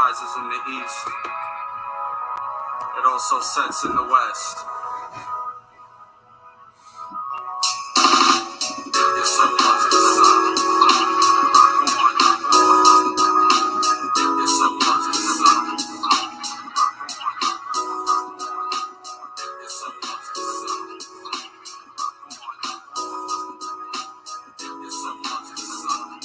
rises in the east. It also sets in the west. Your soul loves the sun. Your soul loves the sun. Your soul loves the sun. Your soul loves the sun.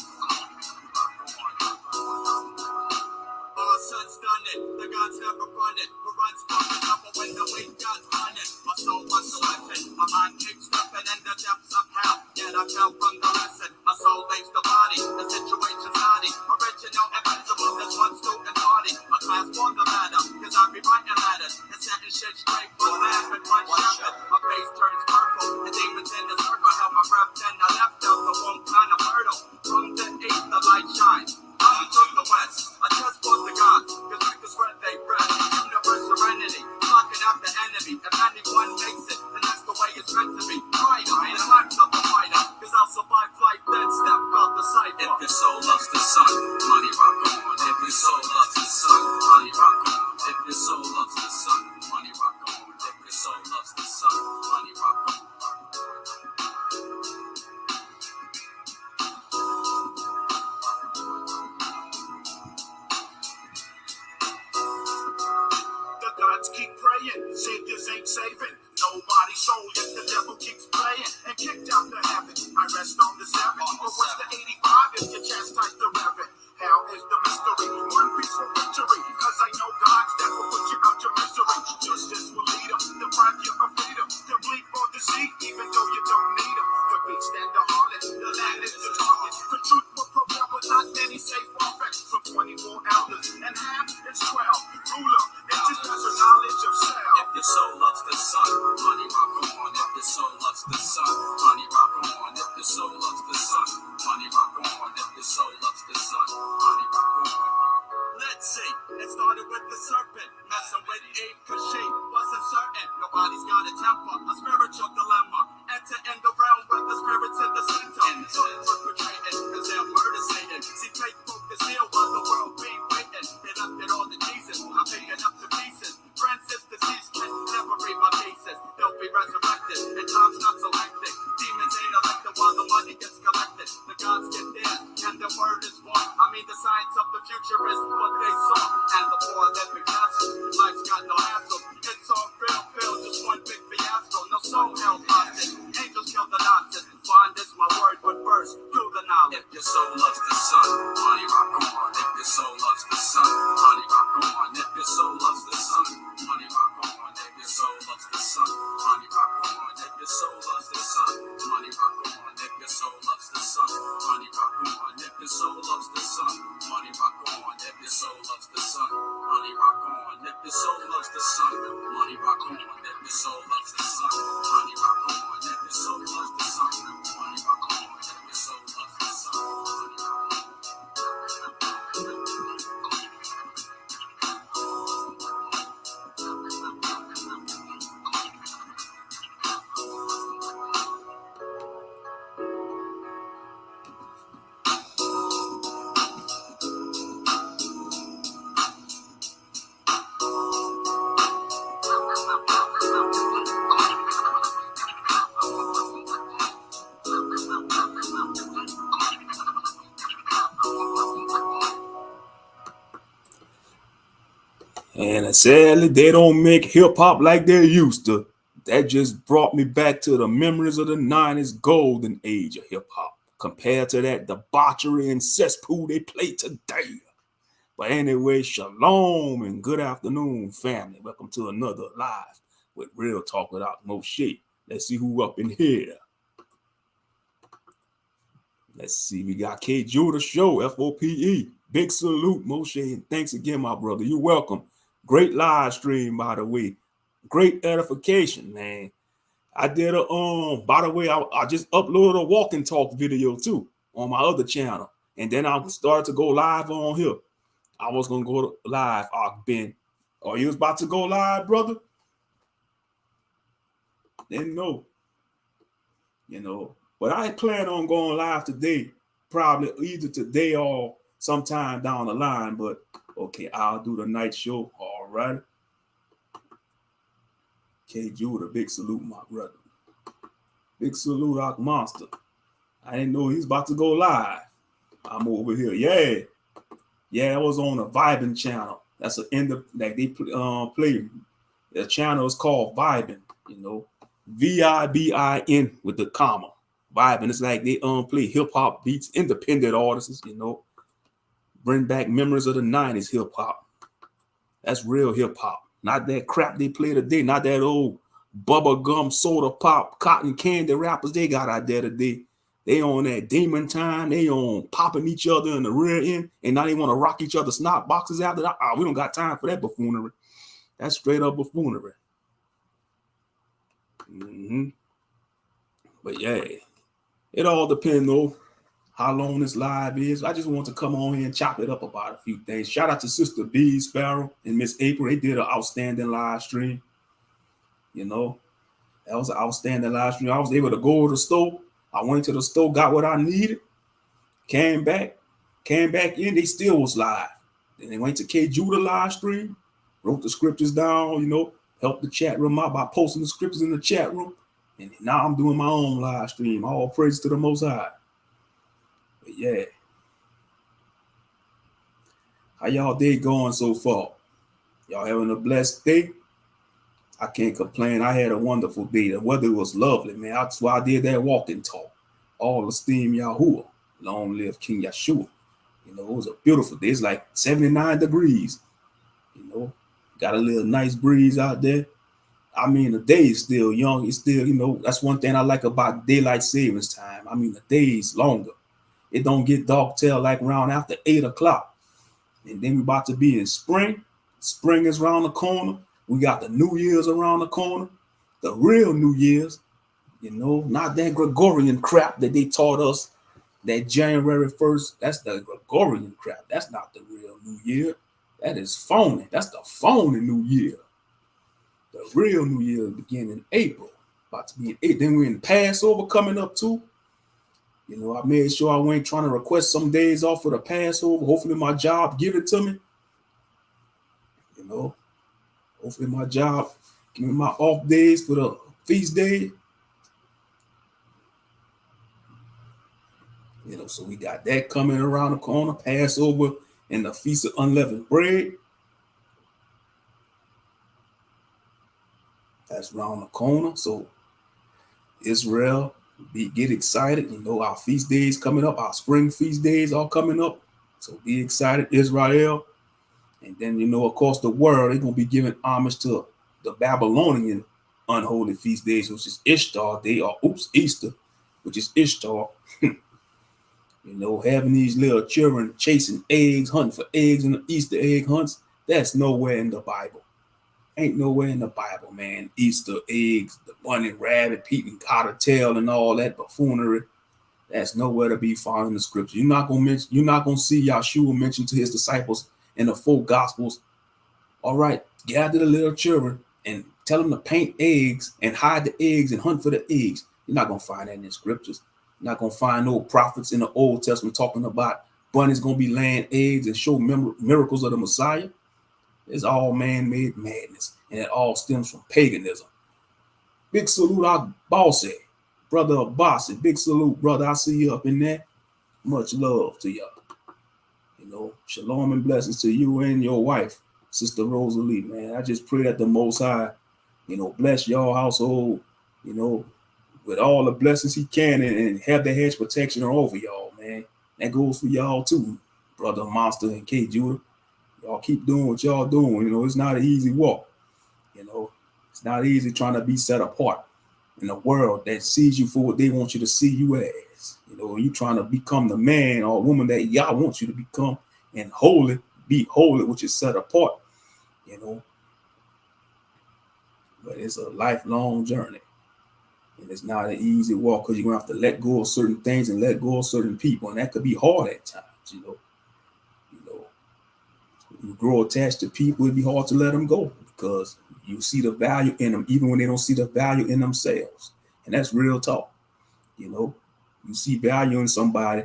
Our son's done it. The gods never run it. Who runs from the number when the weight got on it? My soul was a weapon. My mind keeps stepping in the depths of hell. Yet I fell from the lesson. My soul leaves the body. The situation's naughty. Original and visible. This one student party. A class for the ladder. Cause I be writing letters. And setting shit straight. One laugh and one shepherd. My face turns purple. The demons in the circle. Held my breath. Then I left out the womb kind of hurdle. From the east the light shines. From the west. I just want the gods. Cause we can spread they breath. Universe serenity. Blocking out the enemy. If anyone makes it, then that's the way it's meant to be. Right, I ain't a life of a fighter. Cause I'll survive flight, then step out the sight. If your soul loves the sun, money rock on. If your soul loves the sun, money rock on. If your soul loves the sun, money rock on. If your soul loves the sun, money rock on. The gods keep praying, saviors ain't saving. Nobody's soul yet the devil keeps playing and kicked out to heaven. I rest on the 7, but what's the 85 if you chastise the reverend? Hell is the mystery, one peaceful victory. Cause I know God's that will put you out your misery. Justice will lead them, deprive you of freedom. To bleed for the seed, even though you don't need them. The beast and the harlot, the land is the target. The truth will prevail, but not many safe prophets. From 24 elders, and half is 12. Ruler, it's just as a knowledge of self. If your soul loves the sun, money rock on. If your soul loves the sun, money rock on. If your soul loves the sun, money rock on. If your soul loves the sun, money rock on. Let's see, it started with the serpent, messing with Eve cause she wasn't certain. Nobody's got a temper, a spiritual dilemma. Enter in the realm where the spirit's in the center. Don't perpetrating, cause they're murder Satan. See, faith focus here while the world be waiting. They left it all to Jesus, I'm picking up the pieces. Francis disease can never read my pieces. They'll be resurrected, and time's not so hectic. Demons ain't elected while the money gets collected. The gods get theirs, and the word is born. I mean the science of the future is what they saw. And the poor that we castle, life's got no hassle. It's all real, just one big fiasco. No soul held hostage, angels kill the Nazis. Find this my word, but first, do the knowledge. If your soul loves the sun, money rock on. If your soul loves the sun, money rock on. If your soul loves the sun, money rock on. If your soul loves the sun, money rock on. If your soul loves the sun, money rock on. If your soul loves the sun, money rock on. If your soul loves the sun, money rock on. If your soul loves the sun, money rock on. If your soul loves the sun, money rock on. If your soul loves the sun, money rock on. If your soul loves the sun, money rock on. If your soul loves the sun, money rock on. And sadly, they don't make hip hop like they used to. That just brought me back to the memories of the 90s golden age of hip hop. Compared to that debauchery and cesspool they play today. But anyway, shalom and good afternoon, family. Welcome to another live with Real Talk Without Moshe. Let's see who up in here. Let's see, we got K. Judah Show, FOPE. Big salute, Moshe, and thanks again, my brother. You're welcome. Great live stream, by the way. Great edification, man. I did a by the way, I just uploaded a walk and talk video too on my other channel, and then I started to go live on here. I was gonna go live. Ben, are you about to go live, brother? Didn't know, but I plan on going live today, probably either today or sometime down the line. But Okay, I'll do the night show. All right. K. Judah, big salute, my brother. Big salute, Rock Monster. I didn't know he's about to go live. I'm over here. Yeah. Yeah, I was on a Vibin channel. That's an end of like they play. The channel is called Vibin, you know. VIBIN with the comma. Vibin. It's like they play hip hop beats, independent artists, you know. Bring back memories of the 90s hip hop. That's real hip hop. Not that crap they play today, not that old bubble gum soda pop cotton candy rappers they got out there today. They on that demon time. They on popping each other in the rear end, and now they want to rock each other's snot boxes after that. We don't got time for that buffoonery. That's straight up buffoonery. But yeah, it all depends though how long this live is. I just want to come on here and chop it up about a few things. Shout out to Sister B Sparrow and Miss April. They did an outstanding live stream. You know, that was an outstanding live stream. I was able to go to the store. I went to the store, got what I needed, came back in. They still was live. Then they went to K Judah live stream, wrote the scriptures down, you know, helped the chat room out by posting the scriptures in the chat room. And now I'm doing my own live stream. All praise to the Most High. But yeah. How y'all day going so far? Y'all having a blessed day? I can't complain. I had a wonderful day. The weather was lovely, man. That's why I did that walking talk. All esteem Yahuwah. Long live King Yeshua. You know, it was a beautiful day. It's like 79 degrees. You know, got a little nice breeze out there. I mean, the day is still young. It's still, you know, that's one thing I like about daylight savings time. I mean, the day is longer. It don't get dark till like around after 8 o'clock. And then we about to be in spring. Spring is around the corner. We got the New Year's around the corner. The real New Year's, you know, not that Gregorian crap that they taught us that January 1st. That's the Gregorian crap. That's not the real New Year. That is phony. That's the phony New Year. The real New Year begin in April. About to be in April. Then we're in Passover coming up too. You know, I made sure I went trying to request some days off for the Passover. Hopefully my job give it to me. You know, hopefully my job give me my off days for the feast day. You know, so we got that coming around the corner, Passover and the Feast of Unleavened Bread. That's around the corner. So Israel, get excited. You know, our feast days coming up, our spring feast days are coming up. So be excited, Israel. And then, you know, across the world, they're going to be giving homage to the Babylonian unholy feast days, which is Ishtar Day, or Easter, which is Ishtar. You know, having these little children chasing eggs, hunting for eggs in the Easter egg hunts, that's nowhere in the Bible. Ain't nowhere in the Bible, man. Easter eggs, the bunny rabbit, peeping cotter tail, and all that buffoonery. That's nowhere to be found in the scripture. You're not gonna see Yahshua mentioned to his disciples in the 4 gospels. All right, gather the little children and tell them to paint eggs and hide the eggs and hunt for the eggs. You're not gonna find that in the scriptures. You're not gonna find no prophets in the Old Testament talking about bunnies gonna be laying eggs and show miracles of the Messiah. It's all man-made madness, and it all stems from paganism. Big salute, our bossy, brother Abbasi. Big salute, brother. I see you up in there. Much love to y'all. You know, shalom and blessings to you and your wife, Sister Rosalie, man. I just pray that the Most High, you know, bless your household, you know, with all the blessings he can, and have the hedge protection over y'all, man. That goes for y'all too, brother Monster and K Judah. Y'all keep doing what y'all doing. You know, it's not an easy walk. You know, it's not easy trying to be set apart in a world that sees you for what they want you to see you as. You know, you trying to become the man or woman that y'all want you to become, and holy, be holy, which is set apart. You know, but it's a lifelong journey, and it's not an easy walk because you're gonna have to let go of certain things and let go of certain people, and that could be hard at times. You know. You grow attached to people, it'd be hard to let them go because you see the value in them, even when they don't see the value in themselves. And that's real talk. You know, you see value in somebody,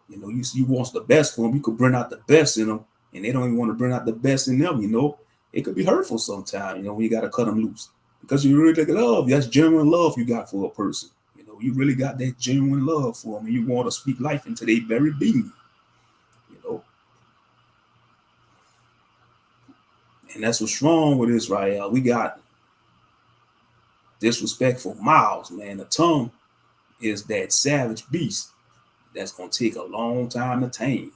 you know, you want the best for them. You could bring out the best in them, and they don't even want to bring out the best in them. It could be hurtful sometimes. When you got to cut them loose because you really love. That's genuine love you got for a person. You really got that genuine love for them, and you want to speak life into their very being. And that's what's wrong with Israel. We got disrespectful mouths, man. The tongue is that savage beast that's going to take a long time to tame.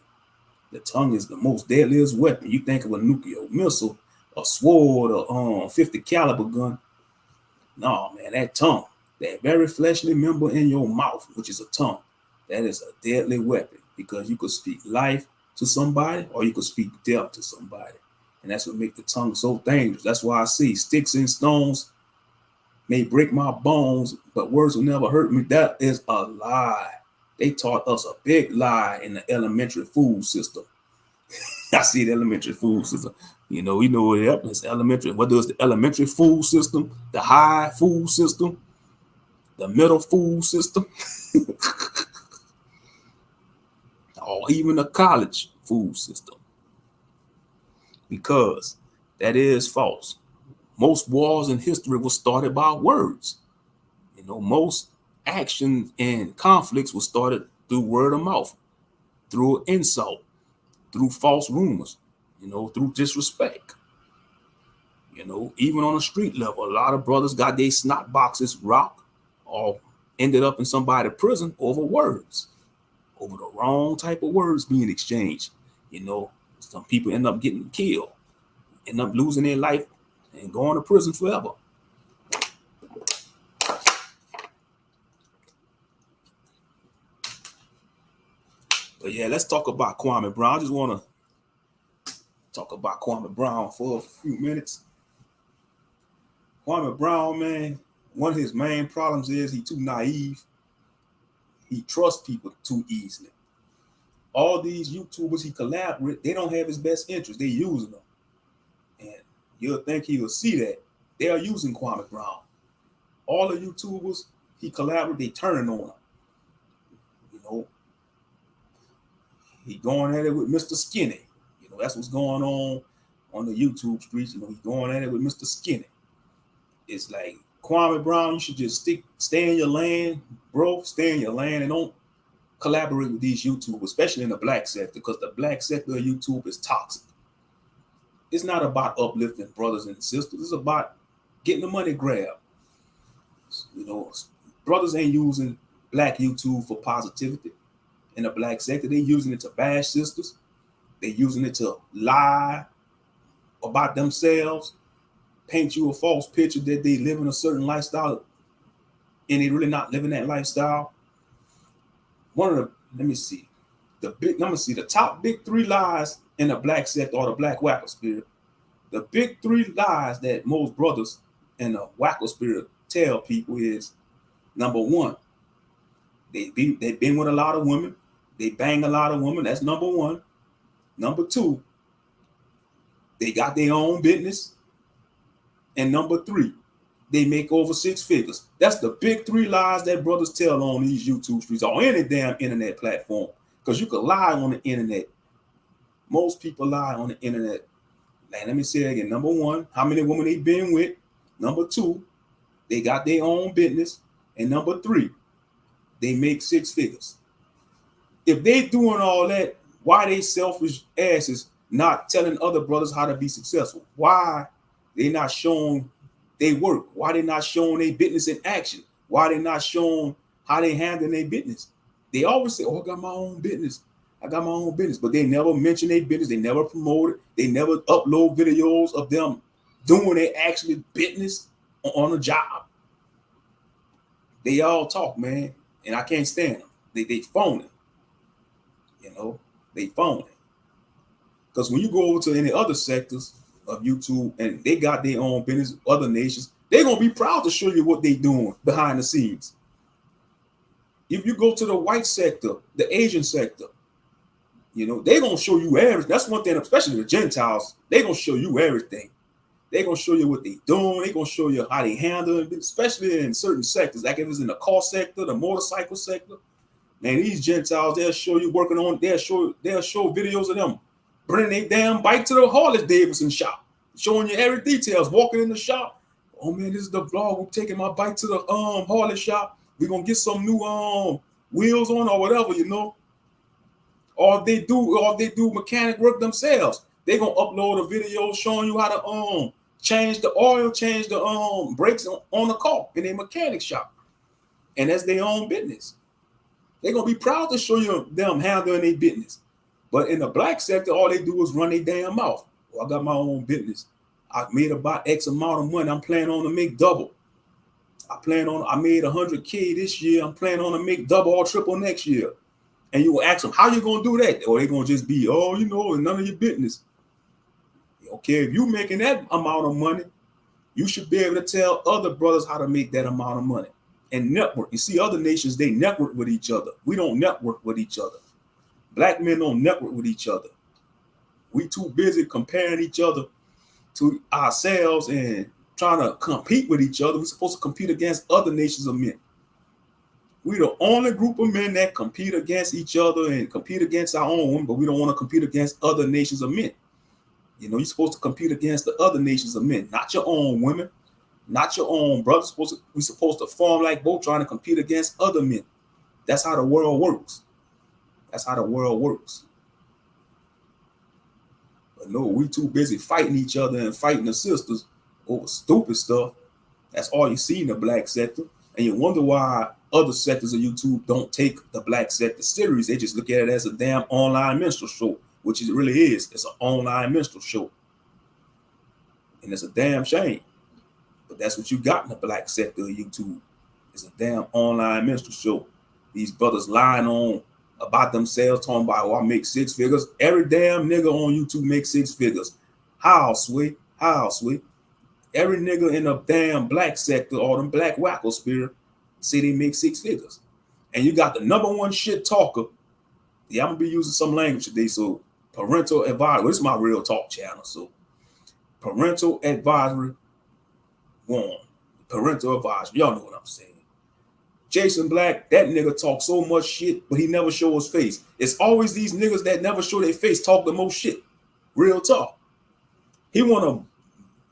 The tongue is the most deadliest weapon. You think of a nuclear missile, a sword, a 50 caliber gun. No, man, that tongue, that very fleshly member in your mouth, which is a tongue, that is a deadly weapon because you could speak life to somebody or you could speak death to somebody. And that's what makes the tongue so dangerous. That's why I say sticks and stones may break my bones, but words will never hurt me. That is a lie. They taught us a big lie in the elementary food system. I see the elementary food system. We know what it's elementary. Whether it's the elementary food system, the high food system, the middle food system, or even the college food system. Because that is false. Most wars in history were started by words. Most action and conflicts were started through word of mouth, through insult, through false rumors, through disrespect. Even on a street level, a lot of brothers got their snot boxes rocked or ended up in somebody's prison over words, over the wrong type of words being exchanged. Some people end up getting killed, end up losing their life and going to prison forever. But yeah, let's talk about Kwame Brown. I just want to talk about Kwame Brown for a few minutes. Kwame Brown, man, one of his main problems is he's too naive. He trusts people too easily. All these YouTubers he collabs with, they don't have his best interest. They're using them. And you'll think he will see that. They are using Kwame Brown. All the YouTubers he collabs with, they turning on him. He going at it with Mr. Skinny. That's what's going on the YouTube streets. He's going at it with Mr. Skinny. It's like, Kwame Brown, you should just stay in your lane, bro. Stay in your lane and don't collaborate with these YouTubers, especially in the black sector, because the black sector of YouTube is toxic. It's not about uplifting brothers and sisters. It's about getting the money grab. Brothers ain't using black YouTube for positivity. In the black sector, they're using it to bash sisters. They're using it to lie about themselves, paint you a false picture that they live in a certain lifestyle, and they really not living that lifestyle. The top big 3 lies in the black sector or the black wacko spirit. The big 3 lies that most brothers in the wacko spirit tell people is, number 1, they've been with a lot of women. They bang a lot of women. That's number 1. Number 2, they got their own business. And number 3, they make over 6 figures. That's the big 3 lies that brothers tell on these YouTube streets or any damn internet platform. Because you can lie on the internet. Most people lie on the internet. Now, let me say it again. Number 1, how many women they been with. Number 2, they got their own business. And number 3, they make 6 figures. If they doing all that, why they selfish asses not telling other brothers how to be successful? Why they not showing they work? Why they not showing their business in action? Why they not showing how they handle their business? They always say, I got my own business. I got my own business. But they never mention their business. They never promote it. They never upload videos of them doing their actual business on a job. They all talk, man. And I can't stand them. They phony. They phony. Because when you go over to any other sectors of YouTube and they got their own business, other nations, they're going to be proud to show you what they're doing behind the scenes. If you go to the white sector, the Asian sector, they're going to show you everything. That's one thing, especially the Gentiles, they're going to show you everything. They're going to show you what they're doing. They're going to show you how they handle it, especially in certain sectors. Like if it's in the car sector, the motorcycle sector, man, these Gentiles, they'll show you working on, they'll show videos of them bringing a damn bike to the Harley Davidson shop, showing you every details, walking in the shop. Oh man, this is the vlog. I'm taking my bike to the Harley shop. We're gonna get some new wheels on or whatever, you know. Or they do mechanic work themselves. They gonna upload a video showing you how to change the oil, change the brakes on the car in a mechanic shop. And that's their own business. They're gonna be proud to show you them handling their business. But in the black sector, all they do is run their damn mouth. Well, I got my own business. I made about X amount of money. I'm planning on to make double. I made 100K this year. I'm planning on to make double or triple next year. And you will ask them, how you gonna do that? Or they gonna just be, oh, you know, none of your business. Okay, if you making that amount of money, you should be able to tell other brothers how to make that amount of money and network. You see, other nations, they network with each other. We don't network with each other. Black men don't network with each other. We too busy comparing each other to ourselves and trying to compete with each other. We're supposed to compete against other nations of men. We're the only group of men that compete against each other and compete against our own women, but we don't want to compete against other nations of men. You know, you're supposed to compete against the other nations of men, not your own women, not your own brothers. We're supposed to form like both trying to compete against other men. That's how the world works. That's how the world works. But no, we too busy fighting each other and fighting the sisters over stupid stuff. That's all you see in the black sector. And you wonder why other sectors of YouTube don't take the black sector serious. They just look at it as a damn online minstrel show, which it really is. It's an online minstrel show. And it's a damn shame. But that's what you got in the black sector of YouTube. It's a damn online minstrel show. These brothers lying on about themselves, talking about, oh, I make 6 figures. Every damn nigga on YouTube makes 6 figures. How, sweet? How, sweet? Every nigga in the damn black sector or them black wacko spirit say they make 6 figures. And you got the #1 shit talker. Yeah, I'm gonna be using some language today. So parental advisory. This is my real talk channel. So parental advisory 1. Parental advisory. Y'all know what I'm saying. Jason Black, that nigga talk so much shit, but he never show his face. It's always these niggas that never show their face talk the most shit. Real talk. He want to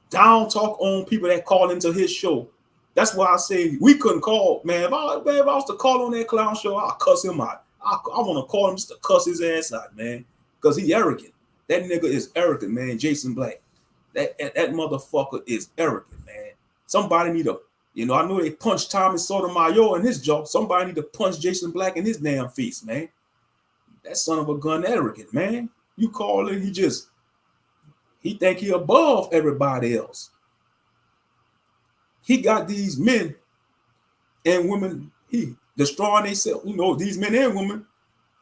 down talk on people that call into his show. That's why I say we couldn't call, man. If I was to call on that clown show, I'll cuss him out. I want to call him just to cuss his ass out, man, because he arrogant. That nigga is arrogant, man. Jason Black. That motherfucker is arrogant, man. Somebody need to, you know, I know they punched Tommy Sotomayor in his jaw. Somebody need to punch Jason Black in his damn face, man. That son of a gun arrogant, man. You call it, he think he above everybody else. He got these men and women, he destroying themselves, you know, these men and women,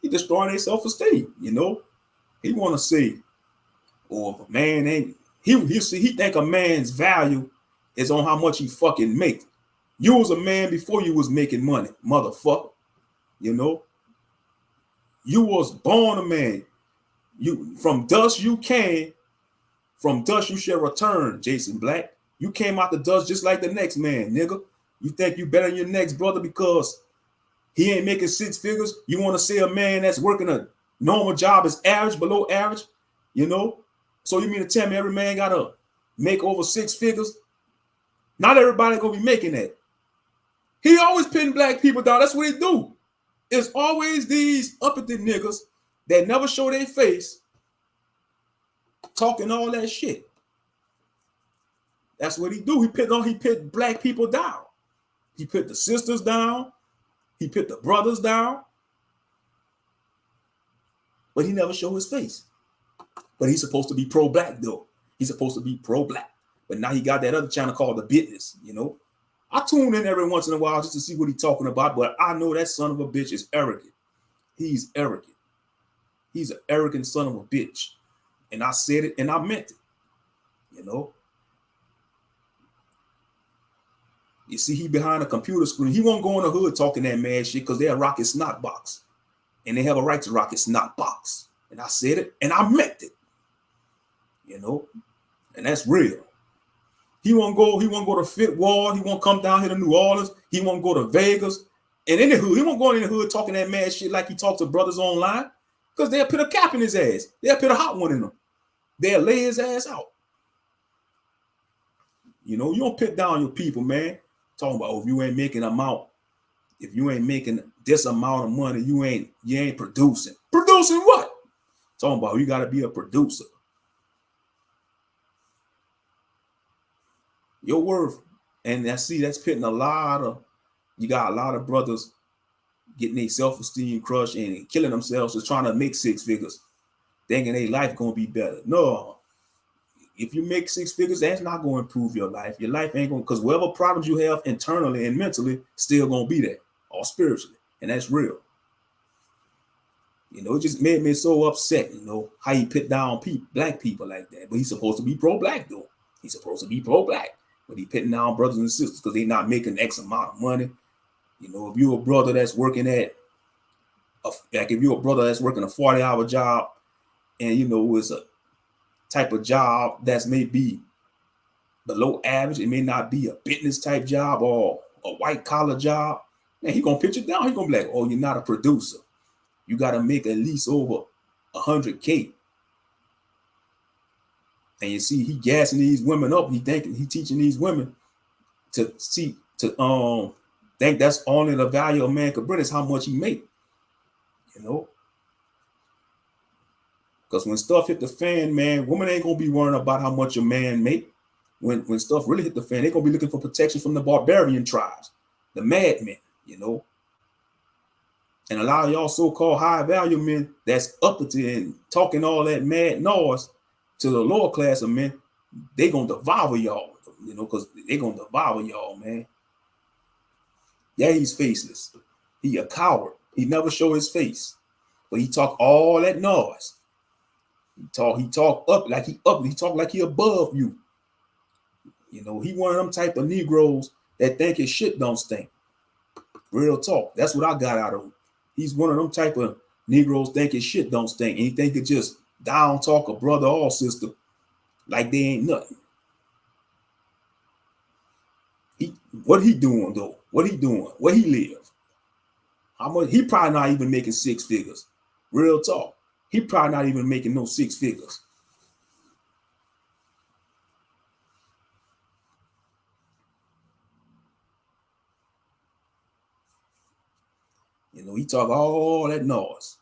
he destroying their self-esteem, you know. He want to say, or if a man ain't, he think a man's value is on how much he fucking make. You was a man before you was making money, motherfucker. You know, you was born a man. You from dust you came, from dust you shall return, Jason Black. You came out the dust just like the next man, nigga. You think you better than your next brother because he ain't making 6 figures? You want to say a man that's working a normal job is average, below average, you know? So you mean to tell me every man got to make over 6 figures? Not everybody gonna be making that. He always pin black people down. That's what he do. It's always these uppity niggas that never show their face talking all that shit. That's what he do. He put black people down. He put the sisters down. He put the brothers down. But he never show his face. But he's supposed to be pro-black though. He's supposed to be pro-black. But now he got that other channel called The Business, you know. I tune in every once in a while just to see what he's talking about, but I know that son of a bitch is arrogant. He's arrogant. He's an arrogant son of a bitch. And I said it and I meant it, you know. You see, he behind a computer screen. He won't go in the hood talking that mad shit because they're a rocket snot box. And they have a right to rocket snot box. And I said it and I meant it, you know. And that's real. He won't go to Fit Wall. He won't come down here to New Orleans. He won't go to Vegas. And in the hood, he won't go in the hood talking that mad shit like he talks to brothers online. Because they'll put a cap in his ass. They'll put a hot one in him. They'll lay his ass out. You know, you don't put down your people, man. Talking about, oh, if you ain't making amount, if you ain't making this amount of money, you ain't producing. Producing what? Talking about you got to be a producer. Your worth. And that's putting you got a lot of brothers getting their self-esteem crushed and killing themselves just trying to make six figures, thinking their life gonna be better. No. If you make six figures, that's not going to improve your life. Your life ain't going to, because whatever problems you have internally and mentally still going to be there, or spiritually. And that's real. You know, it just made me so upset, you know, how he put down black people like that. But he's supposed to be pro-black, though. He's supposed to be pro-black. But he putting down brothers and sisters because they're not making X amount of money. You know, if you're a brother that's working if you're a brother that's working a 40-hour job and, you know, it's a type of job that's maybe below average, it may not be a business type job or a white collar job, man, he gonna pitch it down. He gonna be like, oh, you're not a producer. You gotta make at least over 100K. And you see, he gassing these women up. He teaching these women to think that's only the value a man could bring is how much he make. You know. Because when stuff hit the fan, man, women ain't gonna be worrying about how much a man make. When stuff really hit the fan, they're gonna be looking for protection from the barbarian tribes, the madmen, you know. And a lot of y'all so-called high value men that's uppity and talking all that mad noise to the lower class of men, they gonna devour y'all, you know, because they gonna devour y'all, man. Yeah, he's faceless. He a coward. He never show his face, but he talk all that noise. He talk up like he talk like he above you. You know, he one of them type of Negroes that think his shit don't stink. Real talk. That's what I got out of him. He's one of them type of Negroes think his shit don't stink. And he think it just down talk a brother or sister like they ain't nothing. What he doing though? What he doing? Where he live? How much? He probably not even making six figures. Real talk. He probably not even making no six figures. You know, he talk all that noise.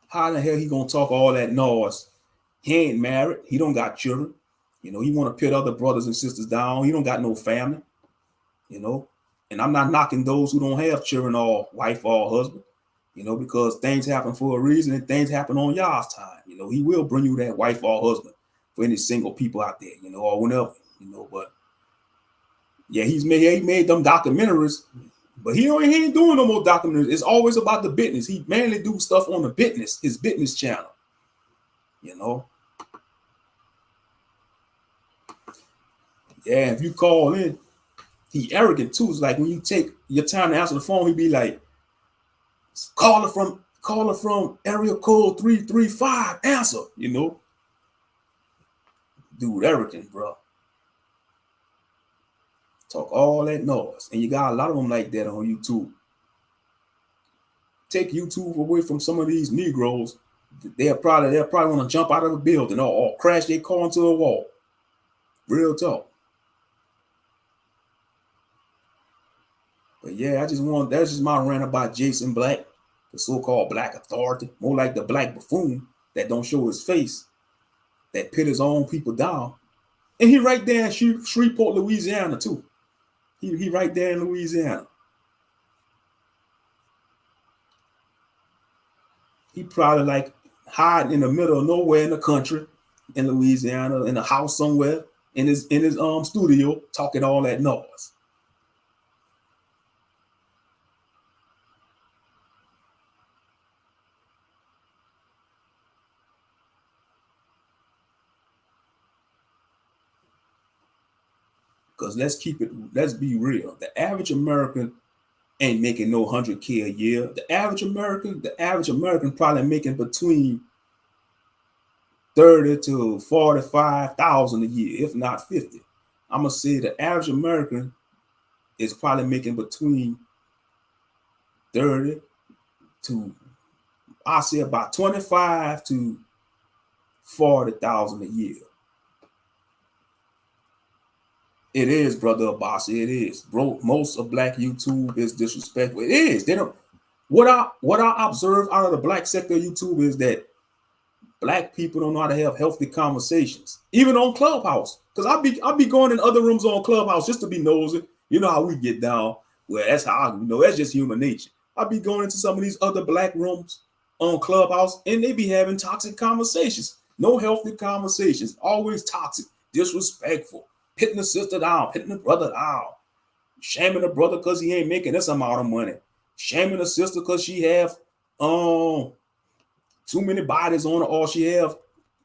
How the hell he gonna talk all that noise? He ain't married. He don't got children. You know, he want to put other brothers and sisters down. He don't got no family. You know, and I'm not knocking those who don't have children or wife or husband. You know, because things happen for a reason and things happen on y'all's time. You know, he will bring you that wife or husband for any single people out there, you know, or whenever, you know, but yeah, he made them documentaries, but he ain't doing no more documentaries. It's always about the business. He mainly do stuff on the business, his business channel, you know. Yeah, if you call in, he arrogant too. It's like when you take your time to answer the phone, he be like, caller from area code 335, answer, you know. Dude, arrogant, bro. Talk all that noise. And you got a lot of them like that on YouTube. Take YouTube away from some of these Negroes. They'll probably want to jump out of a building or crash their car into a wall. Real talk. But yeah, that's just my rant about Jason Black, the so-called black authority, more like the black buffoon that don't show his face, that put his own people down. And he right there in Shreveport, Louisiana, too. He right there in Louisiana. He probably like hiding in the middle of nowhere in the country, in Louisiana, in a house somewhere, in his studio, talking all that noise. Because let's be real. The average American ain't making no 100K a year. The average American probably making between 30 to 45,000 a year, if not 50. I'm gonna say the average American is probably making between 30 to, I say, about 25 to 40,000 a year. It is, brother Abbasi. It is, bro. Most of black YouTube is disrespectful. It is. They don't. What I observe out of the black sector of YouTube is that black people don't know how to have healthy conversations, even on Clubhouse. Because I be going in other rooms on Clubhouse just to be nosy. You know how we get down. Well, that's how that's just human nature. I be going into some of these other black rooms on Clubhouse, and they be having toxic conversations. No healthy conversations. Always toxic, disrespectful, hitting the sister down, hitting the brother down, shaming the brother because he ain't making this amount of money, shaming the sister because she have too many bodies on her, or she have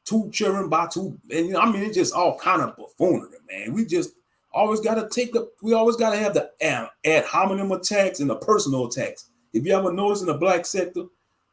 2 children by 2. And I mean, it's just all kind of buffoonery, man. We just always got to have the ad hominem attacks and the personal attacks. If you ever notice in the black sector,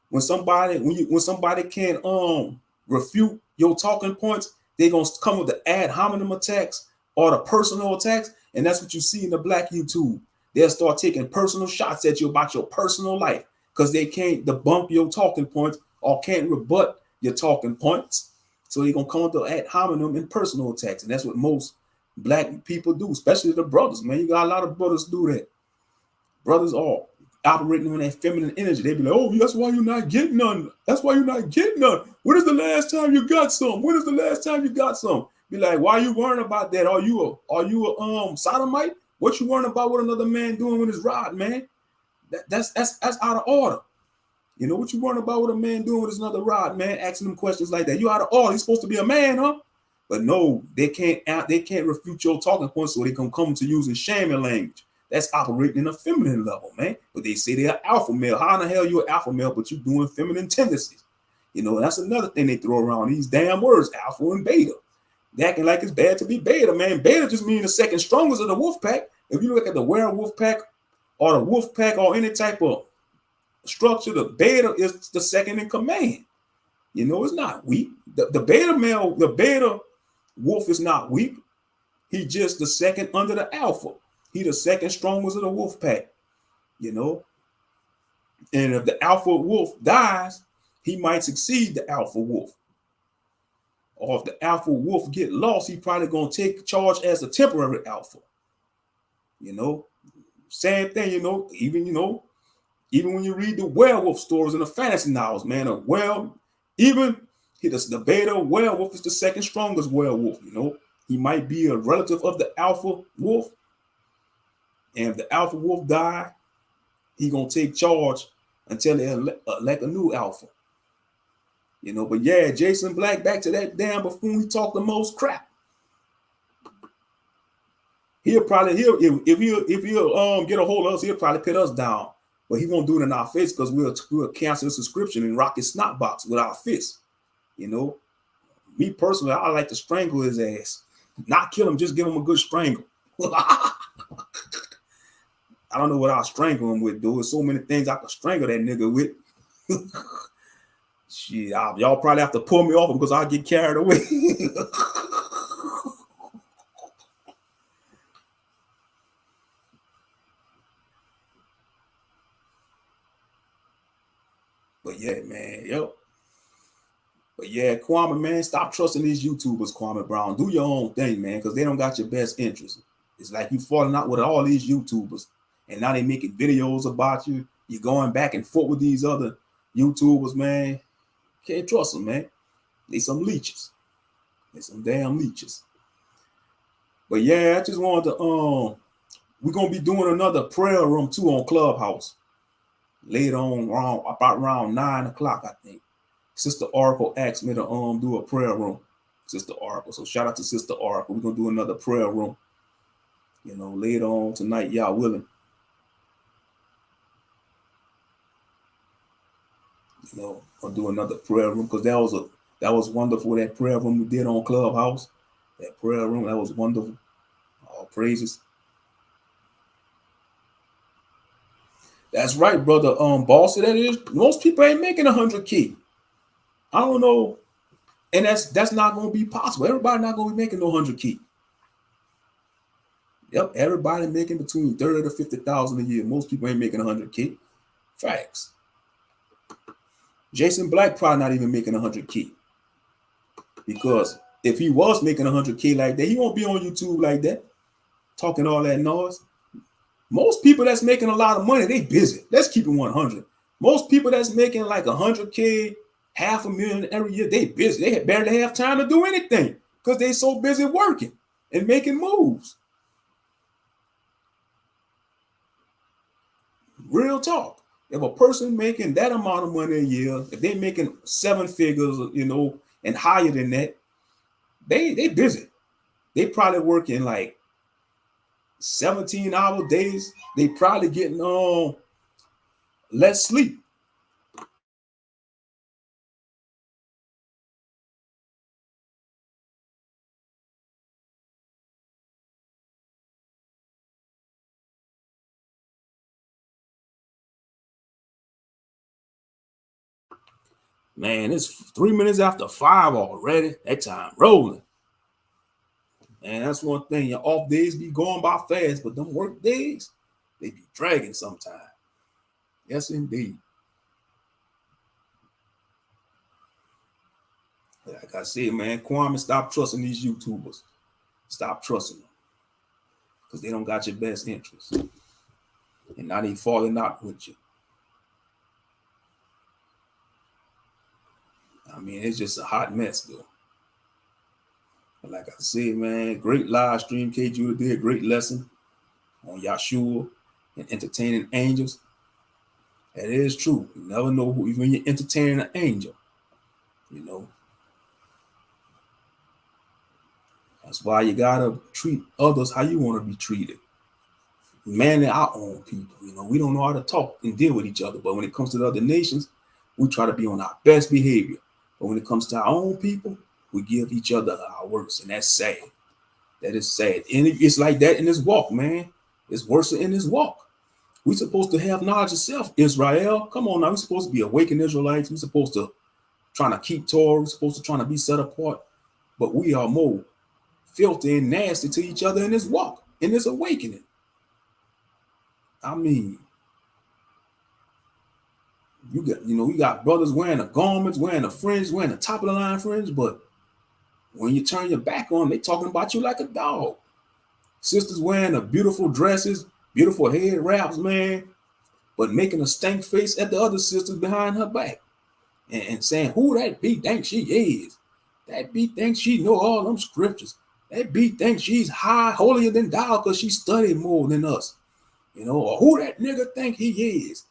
when somebody can't refute your talking points, they're gonna come with the ad hominem attacks or the personal attacks, and that's what you see in the black YouTube. They'll start taking personal shots at you about your personal life because they can't debunk your talking points or can't rebut your talking points. So they're gonna come with the ad hominem and personal attacks, and that's what most black people do, especially the brothers. Man, you got a lot of brothers do that. Brothers are operating on that feminine energy. They be like, "Oh, that's why you're not getting none. That's why you're not getting none. When is the last time you got some? When is the last time you got some?" Be like, "Why are you worrying about that? Are you a sodomite? What you worrying about what another man doing with his rod, man? That's out of order. You know what you worrying about what a man doing with his another rod, man? Asking them questions like that. You out of order. He's supposed to be a man, huh?" But no, they can't refute your talking points, so they can come to using shaming language. That's operating in a feminine level, man. But they say they're alpha male. How in the hell you an alpha male, but you doing feminine tendencies? You know, that's another thing they throw around, these damn words, alpha and beta. They acting like it's bad to be beta, man. Beta just means the second strongest of the wolf pack. If you look at the werewolf pack or the wolf pack or any type of structure, the beta is the second in command. You know, it's not weak. The beta male, the beta wolf is not weak. He just the second under the alpha. He the second strongest of the wolf pack, you know. And if the alpha wolf dies, he might succeed the alpha wolf. Or if the alpha wolf get lost, he probably gonna take charge as a temporary alpha. You know, same thing. Even when you read the werewolf stories in the fantasy novels, man, the beta werewolf is the second strongest werewolf. You know, he might be a relative of the alpha wolf. And if the alpha wolf die, he gonna take charge until they elect a new alpha. You know, but yeah, Jason Black, back to that damn buffoon, he talked the most crap. If he'll get a hold of us, he'll probably put us down. But he won't do it in our face because we'll cancel the subscription and rock his snot box with our fists. You know, me personally, I like to strangle his ass. Not kill him, just give him a good strangle. I don't know what I'll strangle him with, dude. There's so many things I could strangle that nigga with. Shit, y'all probably have to pull me off him because I'll get carried away. But yeah, man, But yeah, Kwame, man, stop trusting these YouTubers, Kwame Brown. Do your own thing, man, because they don't got your best interest. It's like you falling out with all these YouTubers. And now they making videos about you. You're going back and forth with these other YouTubers, man. Can't trust them, man. They some leeches. They some damn leeches. But yeah, I just wanted to we're gonna be doing another prayer room too on Clubhouse. Later on, around 9 o'clock, I think. Sister Oracle asked me to do a prayer room. Sister Oracle. So shout out to Sister Oracle. We're gonna do another prayer room. You know, later on tonight, y'all willing. You know, I'll do another prayer room because that was wonderful. That prayer room we did on Clubhouse. That prayer room, that was wonderful. All praises. That's right, brother. Bossy, that is. Most people ain't making 100K. I don't know, and that's not gonna be possible. Everybody not gonna be making no 100K. Yep, everybody making between 30 to 50,000 a year. Most people ain't making 100K. Facts. Jason Black probably not even making 100K. Because if he was making 100K like that, he won't be on YouTube like that, talking all that noise. Most people that's making a lot of money, they busy. Let's keep it 100. Most people that's making like 100K, $500,000 every year, they busy. They barely have time to do anything because they so busy working and making moves. Real talk. If a person making that amount of money a year, if they making 7 figures, and higher than that, they busy. They probably working like 17-hour days. They probably getting less sleep. Man, it's 3 minutes after 5 already. That time rolling. And that's one thing. Your off days be going by fast, but them work days, they be dragging sometimes. Yes, indeed. Like I said, man, Kwame, stop trusting these YouTubers. Stop trusting them. Because they don't got your best interests. And now they falling out with you. I mean, it's just a hot mess, though. But like I said, man, great live stream. K. Judah did a great lesson on Yahshua and entertaining angels. That is true. You never know who, even when you're entertaining an angel, That's why you gotta treat others how you want to be treated. Manly our own people. We don't know how to talk and deal with each other. But when it comes to the other nations, we try to be on our best behavior. But when it comes to our own people, we give each other our worst. And that's sad. That is sad. And it's like that in this walk, man. It's worse in this walk. We're supposed to have knowledge of self, Israel. Come on now. We're supposed to be awakened Israelites. We're supposed to trying to keep Torah. We're supposed to trying to be set apart. But we are more filthy and nasty to each other in this walk, in this awakening. I mean, we got brothers wearing the garments, wearing the fringe, wearing the top of the line fringe, but when you turn your back on them, they talking about you like a dog. Sisters wearing the beautiful dresses, beautiful head wraps, man, but making a stank face at the other sisters behind her back and saying, who that B thinks she is? That B thinks she know all them scriptures. That B thinks she's high, holier than thou because she studied more than us. Or who that nigga think he is?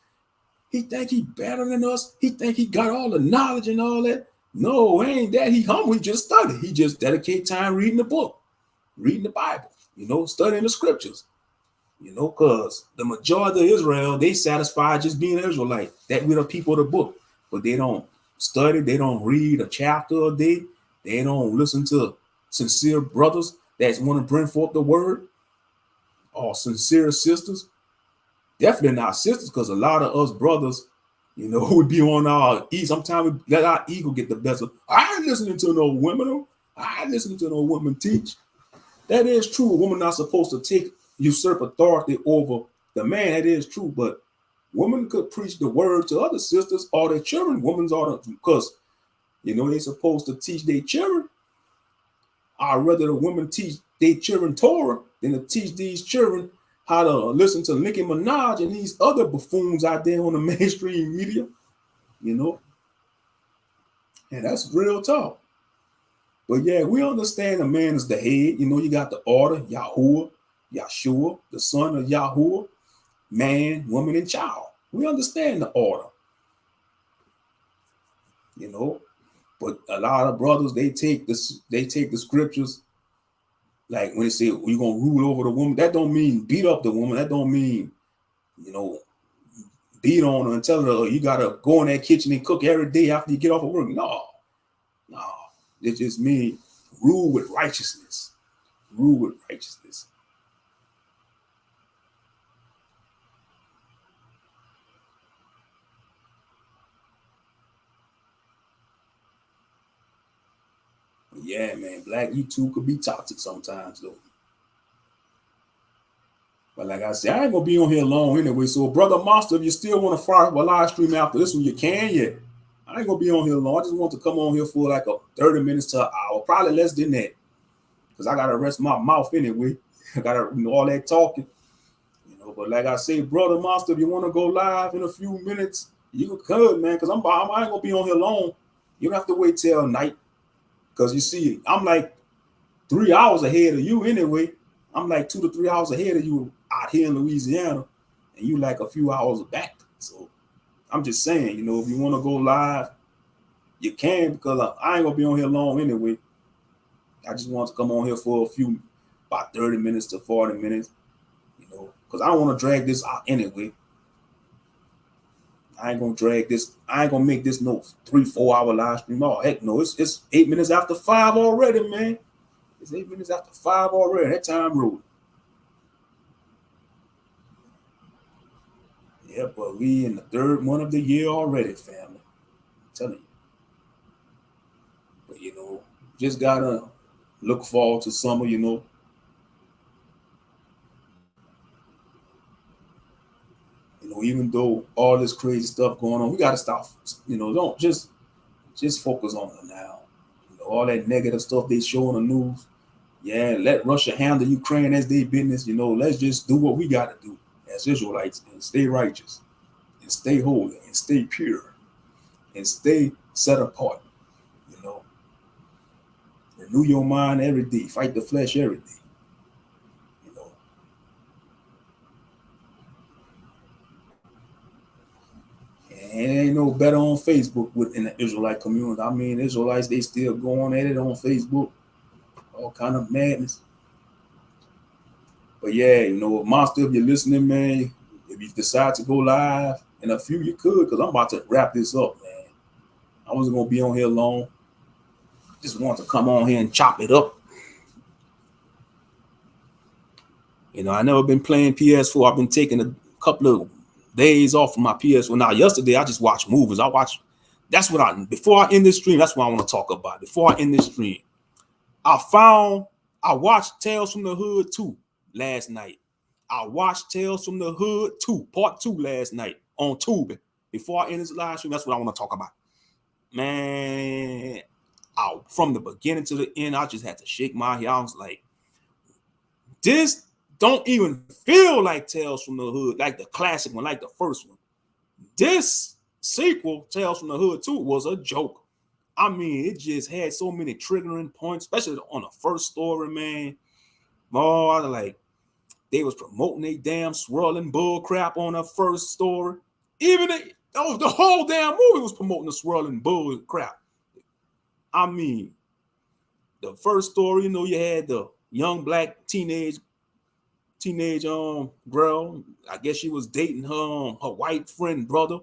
He think he better than us. He think he got all the knowledge and all that. No, ain't that. He humble. He just studied. He just dedicate time reading the book, reading the Bible, studying the scriptures. Because the majority of Israel, they satisfied just being an Israelite. That we're the people of the book. But they don't study. They don't read a chapter a day. They don't listen to sincere brothers that want to bring forth the word. Or sincere sisters. Definitely not sisters, because a lot of us brothers, would be on our E. Sometimes we let our ego get the best of. I ain't listening to no women. I ain't listening to no women teach. That is true. A woman not supposed to usurp authority over the man. That is true. But women could preach the word to other sisters or their children. Women's are because they supposed to teach their children. I'd rather the women teach their children Torah than to teach these children how to listen to Nicki Minaj and these other buffoons out there on the mainstream media, And that's real talk. But yeah, we understand a man is the head. You got the order, Yahuwah, Yahshua, the son of Yahuwah, man, woman, and child. We understand the order. But a lot of brothers, they take the scriptures. Like when they say you're gonna rule over the woman, that don't mean beat up the woman. That don't mean, beat on her and tell her you gotta go in that kitchen and cook every day after you get off of work. No. It just means rule with righteousness. Rule with righteousness. Yeah, man, black YouTube could be toxic sometimes, though. But like I said, I ain't gonna be on here long anyway. So, Brother Monster, if you still want to fire up a live stream after this one, you can. Yeah, I ain't gonna be on here long. I just want to come on here for like a 30 minutes to an hour, probably less than that, because I gotta rest my mouth anyway. I gotta all that talking, But like I say, Brother Monster, if you want to go live in a few minutes, you could, man. Because I ain't gonna be on here long. You don't have to wait till night, because you see, I'm like 3 hours ahead of you anyway. I'm like 2 to 3 hours ahead of you out here in Louisiana, and you like a few hours back. So I'm just saying, if you want to go live, you can, because I ain't gonna be on here long anyway. I just want to come on here for about 30 minutes to 40 minutes, because I don't want to drag this out anyway. I ain't gonna drag this. I ain't gonna make this no 3-4 hour live stream. Oh heck no! It's 8 minutes after 5 already, man. It's 8 minutes after 5 already. That time road. Yeah, but we in the 3rd month of the year already, family. I'm telling you. But just gotta look forward to summer, even though all this crazy stuff going on, we gotta stop. Don't just focus on it now. All that negative stuff they show on the news. Yeah, let Russia handle Ukraine as their business. Let's just do what we gotta do as Israelites and stay righteous and stay holy and stay pure and stay set apart. Renew your mind every day. Fight the flesh every day. And it ain't no better on Facebook within the Israelite community. I mean, Israelites, they still going at it on Facebook. All kind of madness. But yeah, Monster, if you're listening, man, if you decide to go live in a few, you could, because I'm about to wrap this up, man. I wasn't going to be on here long. Just want to come on here and chop it up. I never been playing PS4. I've been taking a couple of days off from my PS4. Now, yesterday, I just watched movies. Before I end this stream, that's what I want to talk about. Before I end this stream, I watched Tales from the Hood 2 last night. I watched Tales from the Hood 2, part 2 last night on Tubi. Before I end this live stream, that's what I want to talk about. Man, from the beginning to the end, I just had to shake my head. I was like, this don't even feel like Tales from the Hood, like the classic one, like the first one. This sequel, Tales from the Hood 2, was a joke. I mean, it just had so many triggering points, especially on the first story, man. Oh, they was promoting they damn swirling bull crap on the first story. Even the whole damn movie was promoting the swirling bull crap. I mean, the first story, you had the young black teenage girl. I guess she was dating her white friend brother,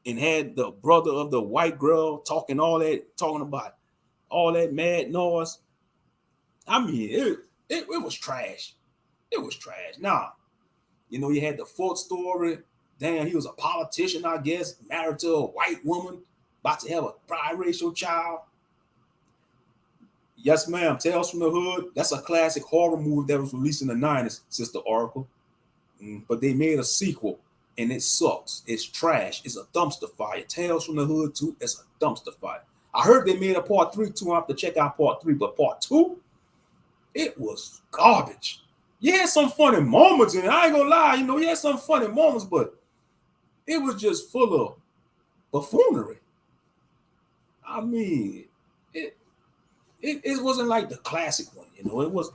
and had the brother of the white girl talking about all that mad noise. I mean, it was trash. It was trash. Nah, you had the fourth story. Damn, he was a politician, I guess, married to a white woman, about to have a biracial child. Yes, ma'am. Tales from the Hood. That's a classic horror movie that was released in the 90s, Sister Oracle. But they made a sequel, and it sucks. It's trash. It's a dumpster fire. Tales from the Hood 2, it's a dumpster fire. I heard they made a part 3 too. I have to check out part 3, but part 2, it was garbage. You had some funny moments in it. I ain't gonna lie, you had some funny moments, but it was just full of buffoonery. I mean, it wasn't like the classic one, it was,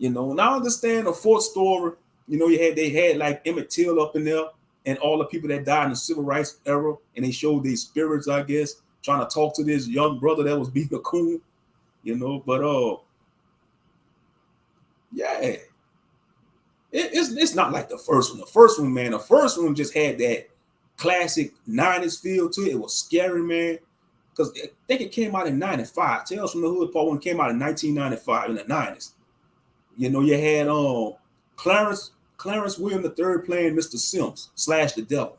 and I understand the fourth story, they had like Emmett Till up in there and all the people that died in the civil rights era, and they showed these spirits, I guess, trying to talk to this young brother that was being a coon, but yeah, it's not like the first one. The first one, man, the first one just had that classic 90s feel to it. It was scary, man. Because I think it came out in 95. Tales from the Hood Part 1 came out in 1995 in the 90s. You had Clarence William III playing Mr. Sims / the devil,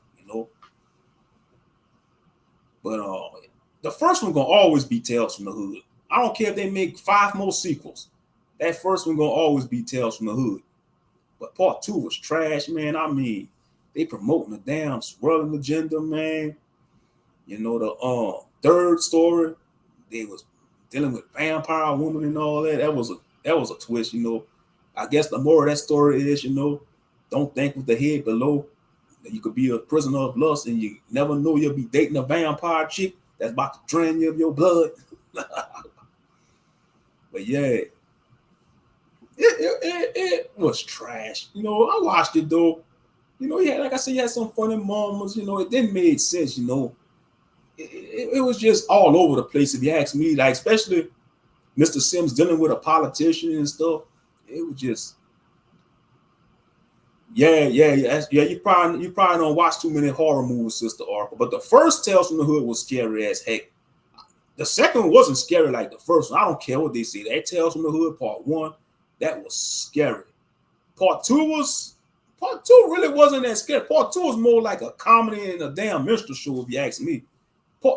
But the first one gonna always be Tales from the Hood. I don't care if they make 5 more sequels. That first one gonna always be Tales from the Hood. But part 2 was trash, man. I mean, they promoting the damn swirling agenda, man. You know, the third story, they was dealing with vampire woman and all that. That was a twist, you know. I guess the moral of that story is, you know, don't think with the head below. You could be a prisoner of lust and you never know you'll be dating a vampire chick that's about to drain you of your blood. But yeah, it was trash. You know, I watched it though. You know, yeah, like I said, you had some funny moments. You know, it didn't make sense. You know, it was just all over the place. If you ask me, like especially Mr. Sims dealing with a politician and stuff, it was just yeah. You probably don't watch too many horror movies, Sister Arca. But the first Tales from the Hood was scary as heck. The second one wasn't scary like the first one. I don't care what they say. That Tales from the Hood Part 1, that was scary. Part 2 really wasn't that scary. Part 2 was more like a comedy and a damn minstrel show, if you ask me.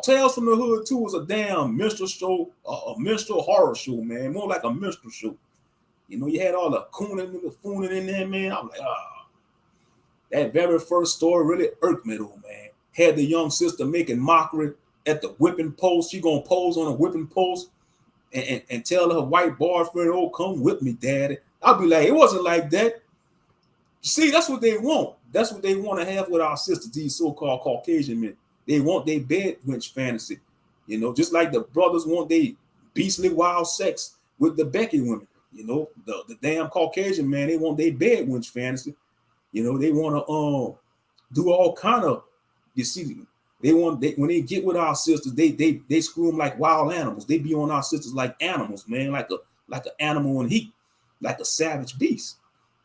Tales from the Hood 2 was a damn minstrel show, a minstrel horror show, man. More like a minstrel show. You know, you had all the cooning and the fooning in there, man. I'm like, that very first story really irked me, though, man. Had the young sister making mockery at the whipping post. She gonna pose on a whipping post and tell her white boyfriend, "Oh, come whip me, daddy." I'll be like, it wasn't like that. See, that's what they want. That's what they want to have with our sisters, these so-called Caucasian men. They want their bed wench fantasy. You know, just like the brothers want their beastly wild sex with the Becky women. You know, the damn Caucasian man, they want their bed wench fantasy. You know, they want to do all kind of, you see, when they get with our sisters, they screw them like wild animals. They be on our sisters like animals, man, like an animal in heat, like a savage beast,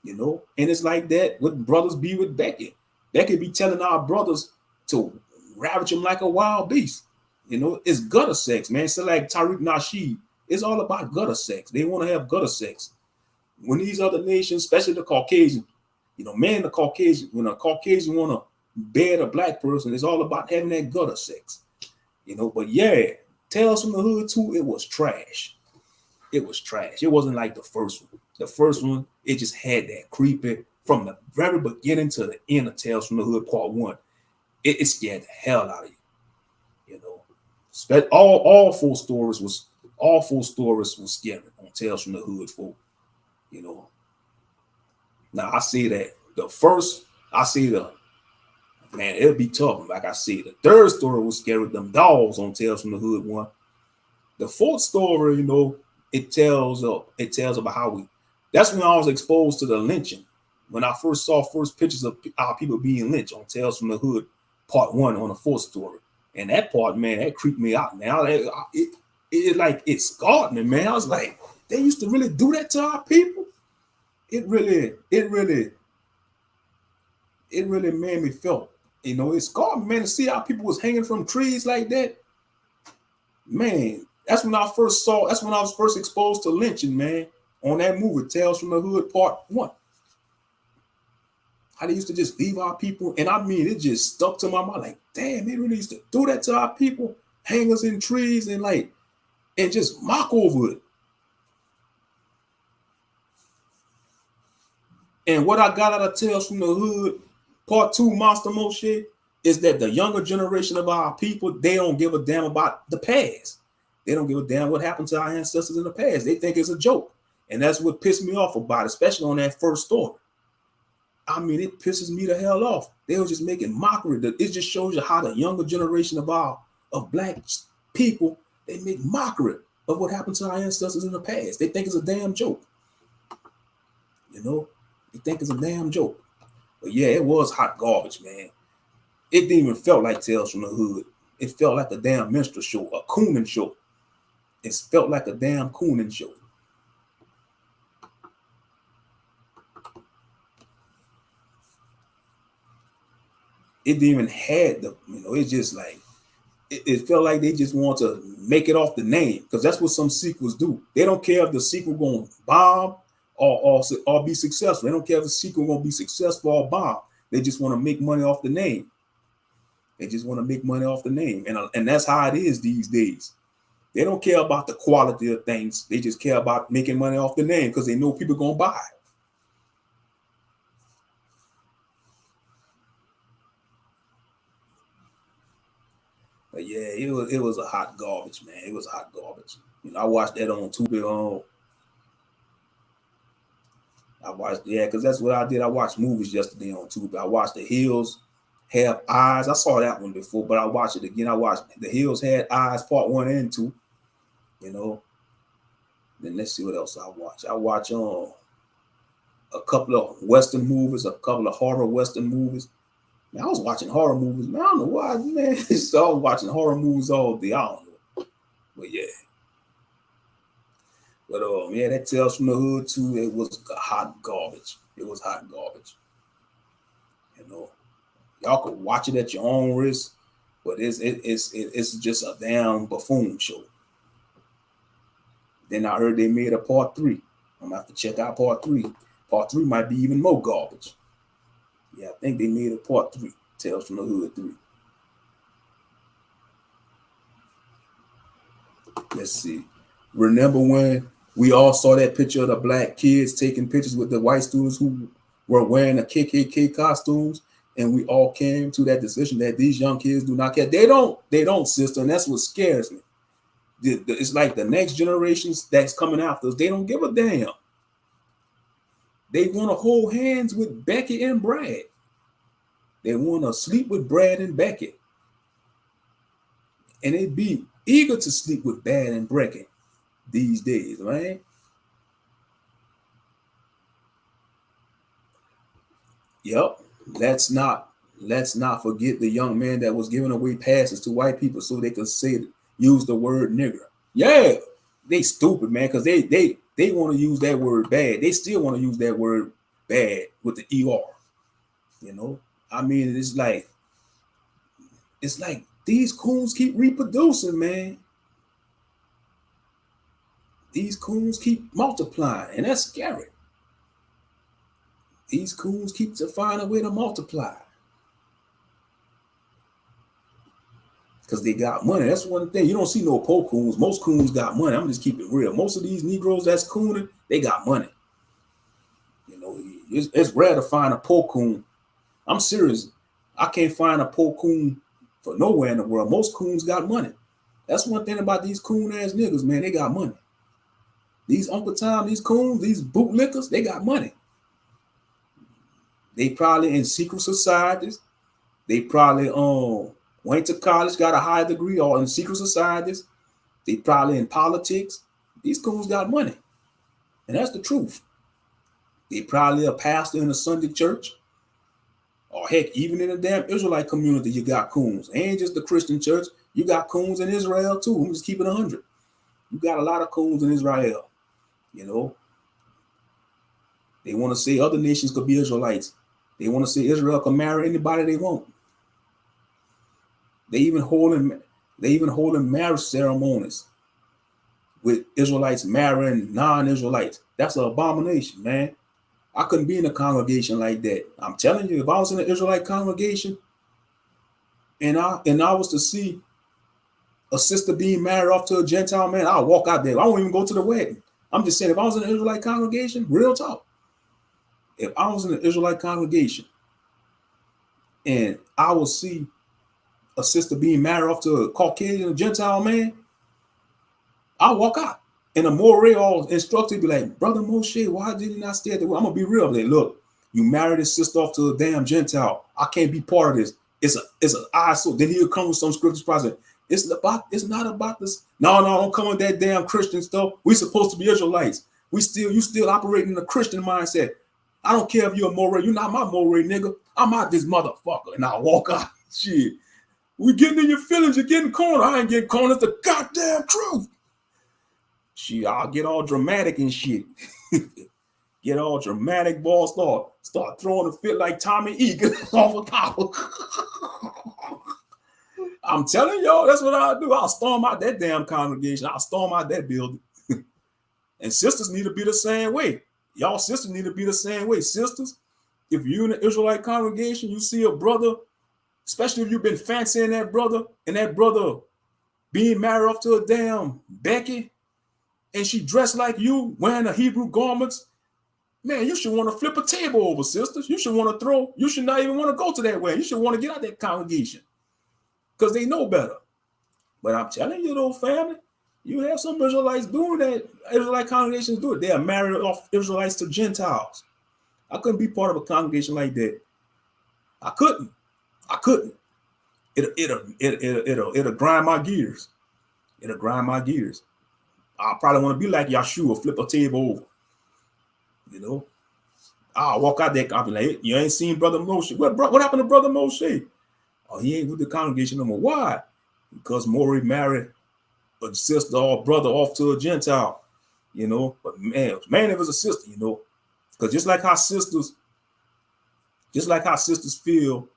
you know. And it's like that with brothers be with Becky. Becky be telling our brothers to ravage them like a wild beast. You know, it's gutter sex, man. So like Tariq Nasheed, it's all about gutter sex. They want to have gutter sex. When these other nations, especially the Caucasian, you know, man, when a Caucasian want to bed a black person, it's all about having that gutter sex. You know, but yeah, Tales from the Hood 2, it was trash. It was trash. It wasn't like the first one. The first one, it just had that creepy from the very beginning to the end of Tales from the Hood Part 1. It scared the hell out of you. You know, all four stories was scary on Tales from the Hood 4. You know. Now I say that man, it'll be tough. Like I said, the third story was scary with them dolls on Tales from the Hood 1. The fourth story, you know, it tells about how that's when I was exposed to the lynching. When I first saw pictures of our people being lynched on Tales from the Hood Part 1 on the fourth story. And that part, man, that creeped me out, man. It scarred me, man. I was like, they used to really do that to our people. It really made me feel, you know, it scarred me, man, to see how people was hanging from trees like that. Man, that's when I was first exposed to lynching, man, on that movie, Tales from the Hood Part 1. How they used to just leave our people, and I mean, it just stuck to my mind, like, damn, they really used to do that to our people, hang us in trees and just mock over it. And what I got out of Tales from the Hood Part 2, Monster Moshe, is that the younger generation of our people, they don't give a damn about the past. They don't give a damn what happened to our ancestors in the past. They think it's a joke. And that's what pissed me off about it, especially on that first story. I mean, it pisses me the hell off. They were just making mockery. It just shows you how the younger generation of black people, they make mockery of what happened to our ancestors in the past. They think it's a damn joke. You know? They think it's a damn joke. But yeah, it was hot garbage, man. It didn't even felt like Tales from the Hood. It felt like a damn minstrel show, a cooning show. It felt like a damn cooning show. It didn't even had the, you know, it's just like, it felt like they just want to make it off the name, because that's what some sequels do. They don't care if the sequel going to bomb or be successful. They don't care if the sequel going to be successful or bomb. They just want to make money off the name. They just want to make money off the name. And that's how it is these days. They don't care about the quality of things. They just care about making money off the name because they know people going to buy it. But yeah, it was a hot garbage, man. It was hot garbage. You know, I watched that on Tubi. I watched, yeah, because that's what I did. I watched movies yesterday on Tubi. I watched The Hills Have Eyes. I saw that one before, but I watched it again. I watched The Hills Had Eyes Part 1 and 2. You know, then let's see what else I watch. I watch a couple of Western movies, a couple of horror Western movies. Man, I was watching horror movies. Man, I don't know why, man. So I was watching horror movies all day. I don't know. But yeah. But yeah, that Tales from the Hood too, it was hot garbage. It was hot garbage. You know. Y'all could watch it at your own risk, but it's just a damn buffoon show. Then I heard they made a part 3. I'm gonna have to check out part 3. Part 3 might be even more garbage. Yeah, I think they made a part 3. Tales from the Hood 3. Let's see. Remember when we all saw that picture of the black kids taking pictures with the white students who were wearing the KKK costumes, and we all came to that decision that these young kids do not care. They don't, sister, and that's what scares me. It's like the next generations that's coming after us, they don't give a damn. They want to hold hands with Becky and Brad. They want to sleep with Brad and Becky. And they'd be eager to sleep with Brad and Becky these days, man. Yep. Let's not forget the young man that was giving away passes to white people so they could use the word nigger. Yeah, they stupid, man, because they want to use that word bad. They still want to use that word bad with the ER. You know, I mean, it's like these coons keep reproducing, man. These coons keep multiplying, and that's scary. These coons keep to find a way to multiply. Because they got money. That's one thing. You don't see no poor coons. Most coons got money. I'm just keeping it real. Most of these Negroes that's cooning, they got money. You know, it's rare to find a poor coon. I'm serious. I can't find a poor coon for nowhere in the world. Most coons got money. That's one thing about these coon ass niggas, man. They got money. These Uncle Tom, these coons, these bootlickers, they got money. They probably in secret societies. They probably went to college, got a high degree, or in secret societies. They probably in politics. These coons got money. And that's the truth. They probably a pastor in a Sunday church. Or heck, even in the damn Israelite community, you got coons. It ain't just the Christian church. You got coons in Israel too. I'm just keeping 100. You got a lot of coons in Israel. You know. They want to say other nations could be Israelites. They want to say Israel can marry anybody they want. They even holding marriage ceremonies with Israelites marrying non-Israelites. That's an abomination, man. I couldn't be in a congregation like that. I'm telling you, if I was in an Israelite congregation and I was to see a sister being married off to a Gentile man, I'll walk out there. I won't even go to the wedding. I'm just saying, if I was in an Israelite congregation, real talk. If I was in an Israelite congregation and I would see a sister being married off to a Caucasian or Gentile man, I'll walk out. And the moray all instructed be like, Brother Moshe, why did you not stay at the wedding? I'm gonna be real. Like, look, you married a sister off to a damn Gentile. I can't be part of this. It's an eye. So then he'll come with some scriptures process. It's not about this. No, don't come with that damn Christian stuff. We supposed to be Israelites. You still operating in the Christian mindset. I don't care if you're a moray. You're not my moray, nigga. I'm out this motherfucker. And I'll walk out. Shit. We getting in your feelings. You're getting cornered. I ain't getting cornered. It's the goddamn truth. Shit, I'll get all dramatic and shit. Get all dramatic, boy. Start throwing a fit like Tommy Egan off of power. I'm telling y'all, that's what I'll do. I'll storm out that damn congregation. I'll storm out that building. And sisters need to be the same way. Y'all sisters need to be the same way. Sisters, if you're in an Israelite congregation, you see a brother, especially if you've been fancying that brother, and that brother being married off to a damn Becky, and she dressed like you, wearing the Hebrew garments, man, you should want to flip a table over, sisters. You should want to you should not even want to go to that wedding. You should want to get out of that congregation because they know better. But I'm telling you, though, family, you have some Israelites doing that. Israelite congregations do it. They are married off Israelites to Gentiles. I couldn't be part of a congregation like that. I couldn't. I couldn't. It'll grind my gears. It'll grind my gears. I probably want to be like Yahshua, flip a table over. You know, I'll walk out there. I'll be like, hey, you ain't seen Brother Moshe. What happened to Brother Moshe? Oh, he ain't with the congregation no more. Why? Because Maury married a sister or brother off to a Gentile. You know, but man, if it's a sister, you know, because just like how sisters feel,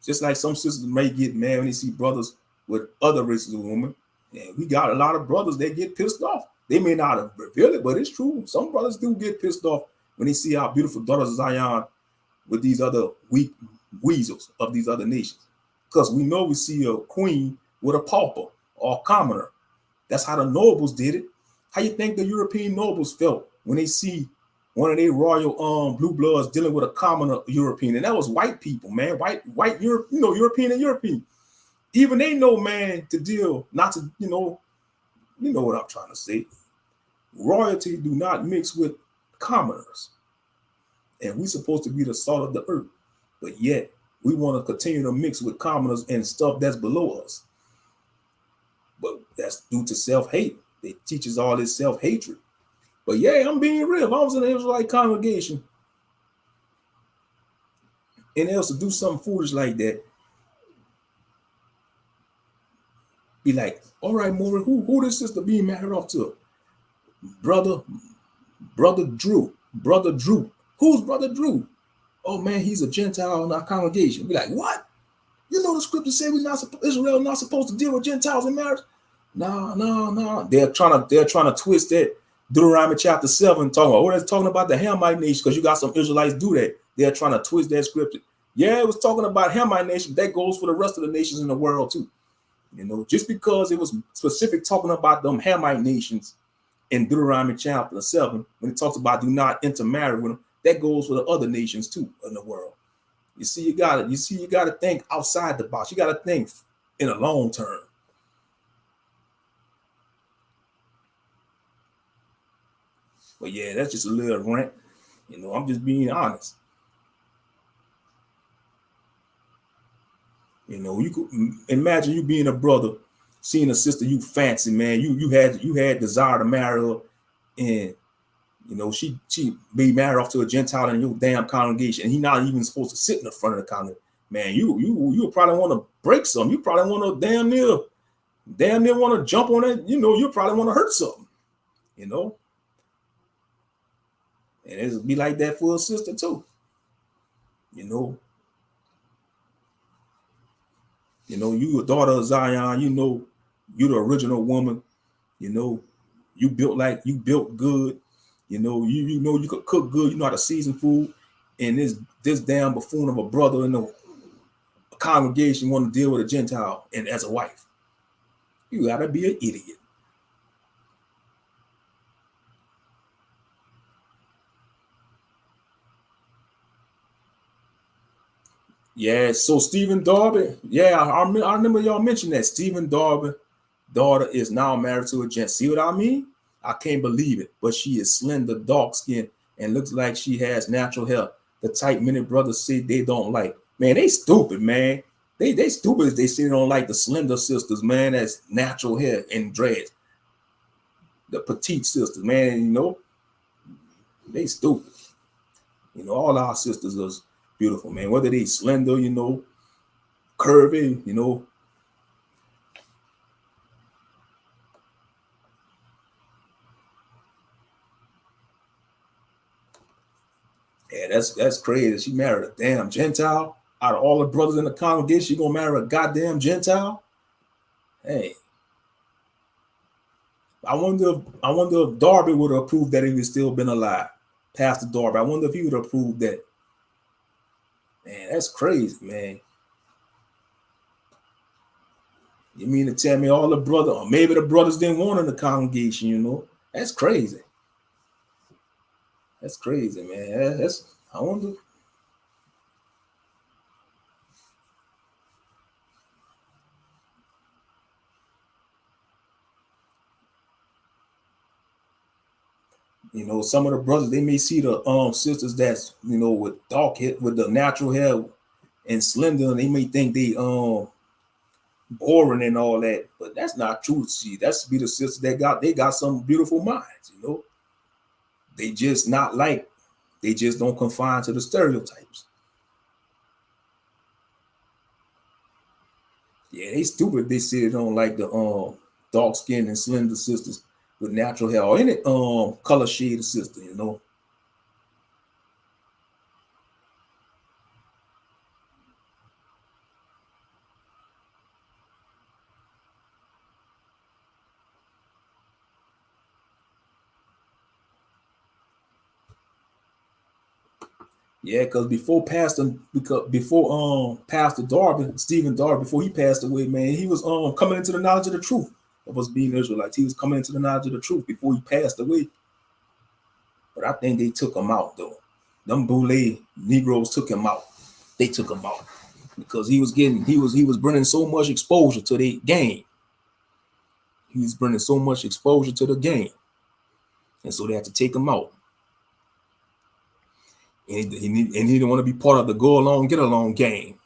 just like some sisters may get mad when they see brothers with other races of women. And we got a lot of brothers that get pissed off. They may not have revealed it, but it's true. Some brothers do get pissed off when they see our beautiful daughters of Zion with these other weak weasels of these other nations. Because we know we see a queen with a pauper or a commoner. That's how the nobles did it. How you think the European nobles felt when they see one of their royal blue bloods dealing with a commoner European? And that was white people, man. White Europe, you know, European and European. Even they know, man, to deal, not to, you know what I'm trying to say. Royalty do not mix with commoners. And we're supposed to be the salt of the earth. But yet, we want to continue to mix with commoners and stuff that's below us. But that's due to self-hate. It teaches all this self-hatred. But yeah, I'm being real. If I was in an Israelite congregation and else to do something foolish like that, be like, all right, Maury, who this sister being married off to? Brother Drew. Who's Brother Drew? Oh man, he's a Gentile in our congregation. Be like, what? You know the scripture say Israel not supposed to deal with Gentiles in marriage? No. They're trying to twist that Deuteronomy chapter 7, talking about the Hamite nation, because you got some Israelites do that. They're trying to twist that scripture. Yeah, it was talking about Hamite nation. That goes for the rest of the nations in the world too. You know, just because it was specific talking about them Hamite nations in Deuteronomy chapter 7, when it talks about do not intermarry with them, that goes for the other nations too in the world. You see, you gotta think outside the box. You gotta think in a long term. But yeah, that's just a little rant. You know, I'm just being honest. You know, you could imagine you being a brother, seeing a sister you fancy, man. You had desire to marry her, and you know she be married off to a Gentile in your damn congregation, and he not even supposed to sit in the front of the congregation. Man, you probably want to break something. You probably want to damn near want to jump on it. You know, you probably want to hurt something. You know, and it'll be like that for a sister too. You know, you a daughter of Zion. You know, you the original woman. You know, you built good. You know, you know you could cook good. You know how to season food. And this damn buffoon of a brother in the congregation want to deal with a Gentile and as a wife. You gotta be an idiot. Yeah, so Stephen Darby, yeah, I remember y'all mentioned that. Stephen Darby daughter is now married to a gent. See what I mean? I can't believe it. But she is slender, dark skinned, and looks like she has natural hair. The type many brothers say they don't like. Man, they stupid, man. They stupid if they say they don't like the slender sisters, man. That's natural hair and dreads. The petite sisters, man, you know, they stupid. You know, all our sisters are beautiful, man. Whether they slender, you know, curvy, you know. Yeah, that's crazy. She married a damn Gentile. Out of all the brothers in the congregation, she gonna marry a goddamn Gentile? Hey, I wonder if Darby would have approved that if he still been alive. Pastor Darby, I wonder if he would have approved that. Man, that's crazy, man. You mean to tell me all the brothers, or maybe the brothers didn't want in the congregation, you know? That's crazy. That's crazy, man. I wonder. You know, some of the brothers, they may see the sisters that's, you know, with dark hair, with the natural hair and slender, and they may think they boring and all that, but that's not true. See, that's be the sisters that got some beautiful minds, you know. They just not like, they just don't confine to the stereotypes. Yeah, they stupid. They say they don't like the dark skinned and slender sisters with natural hair or any color shade of sister, you know. Yeah, because before Pastor Darby, Stephen Darby, before he passed away, man, he was coming into the knowledge of the truth of us being Israelites. He was coming into the knowledge of the truth before he passed away. But I think they took him out though. Them Boule Negroes took him out. They took him out because he was bringing so much exposure to the game. He was bringing so much exposure to the game, and so they had to take him out. And he didn't want to be part of the go along, get along game.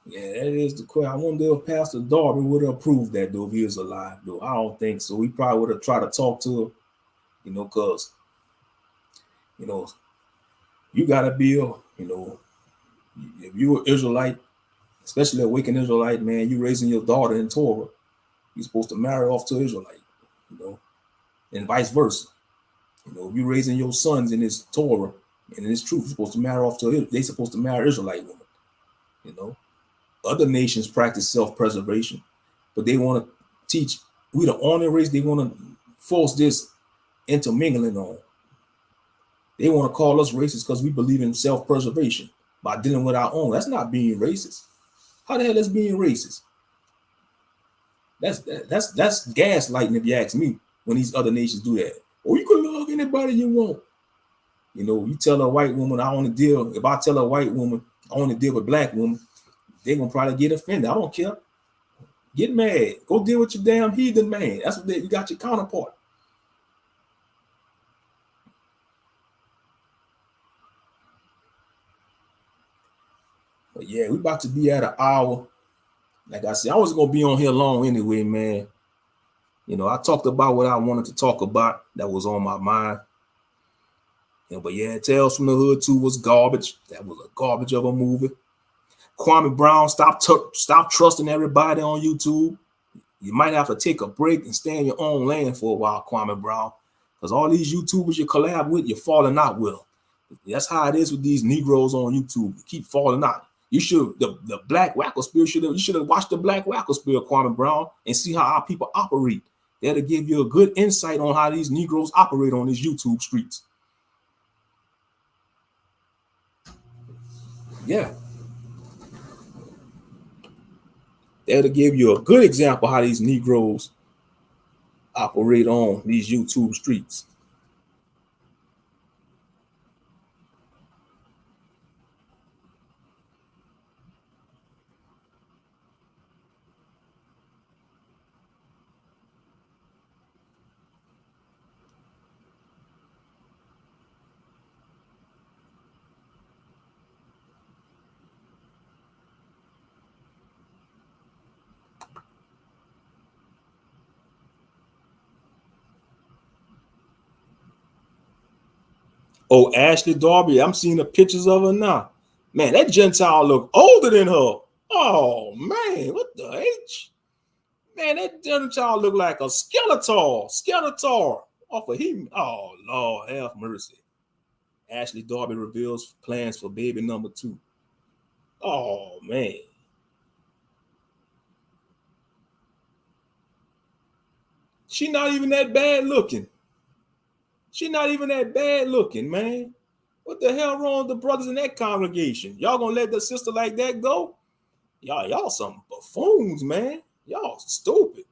Yeah, that is the question. I wonder if Pastor Darby would have approved that though if he was alive though. I don't think so. He probably would have tried to talk to her, you know, because you know you gotta be a, you know, if you're an Israelite, especially a Wiccan Israelite, man, you raising your daughter in Torah, you're supposed to marry off to Israelite, you know, and vice versa. You know, if you're raising your sons in this Torah and in this truth, you're supposed to marry off to, they supposed to marry Israelite women, you know. Other nations practice self-preservation, but they want to teach we the only race they want to force this intermingling on. They want to call us racist because we believe in self-preservation by dealing with our own. That's not being racist. How the hell is being racist? That's gaslighting if you ask me. When these other nations do that, or you can love anybody you want. You know, you tell a white woman I only deal. If I tell a white woman I only deal with black women, they're gonna probably get offended. I don't care. Get mad. Go deal with your damn heathen man. That's what you got your counterpart. But yeah, we about to be at an hour. Like I said, I was gonna be on here long anyway, man. You know, I talked about what I wanted to talk about that was on my mind. You know, but yeah, Tales from the Hood 2 was garbage. That was a garbage of a movie. Kwame Brown, stop trusting everybody on YouTube. You might have to take a break and stay in your own lane for a while, Kwame Brown. Because all these YouTubers you collab with, you're falling out with them. That's how it is with these Negroes on YouTube. You keep falling out. You should the Black Wackosphere you should have watched the Black Wackosphere, Kwame Brown, and see how our people operate. That'll give you a good insight on how these Negroes operate on these YouTube streets. Yeah. That'll give you a good example how these Negroes operate on these YouTube streets. Oh, Ashley Darby, I'm seeing the pictures of her now. Man, that Gentile look older than her. Oh man, what the H? Man, that Gentile look like a Skeletor off of him. Oh Lord, have mercy. Ashley Darby reveals plans for baby number 2. Oh man. She not even that bad looking. She not even that bad looking, man. What the hell wrong with the brothers in that congregation? Y'all gonna let the sister like that go? Y'all some buffoons, man. Y'all stupid.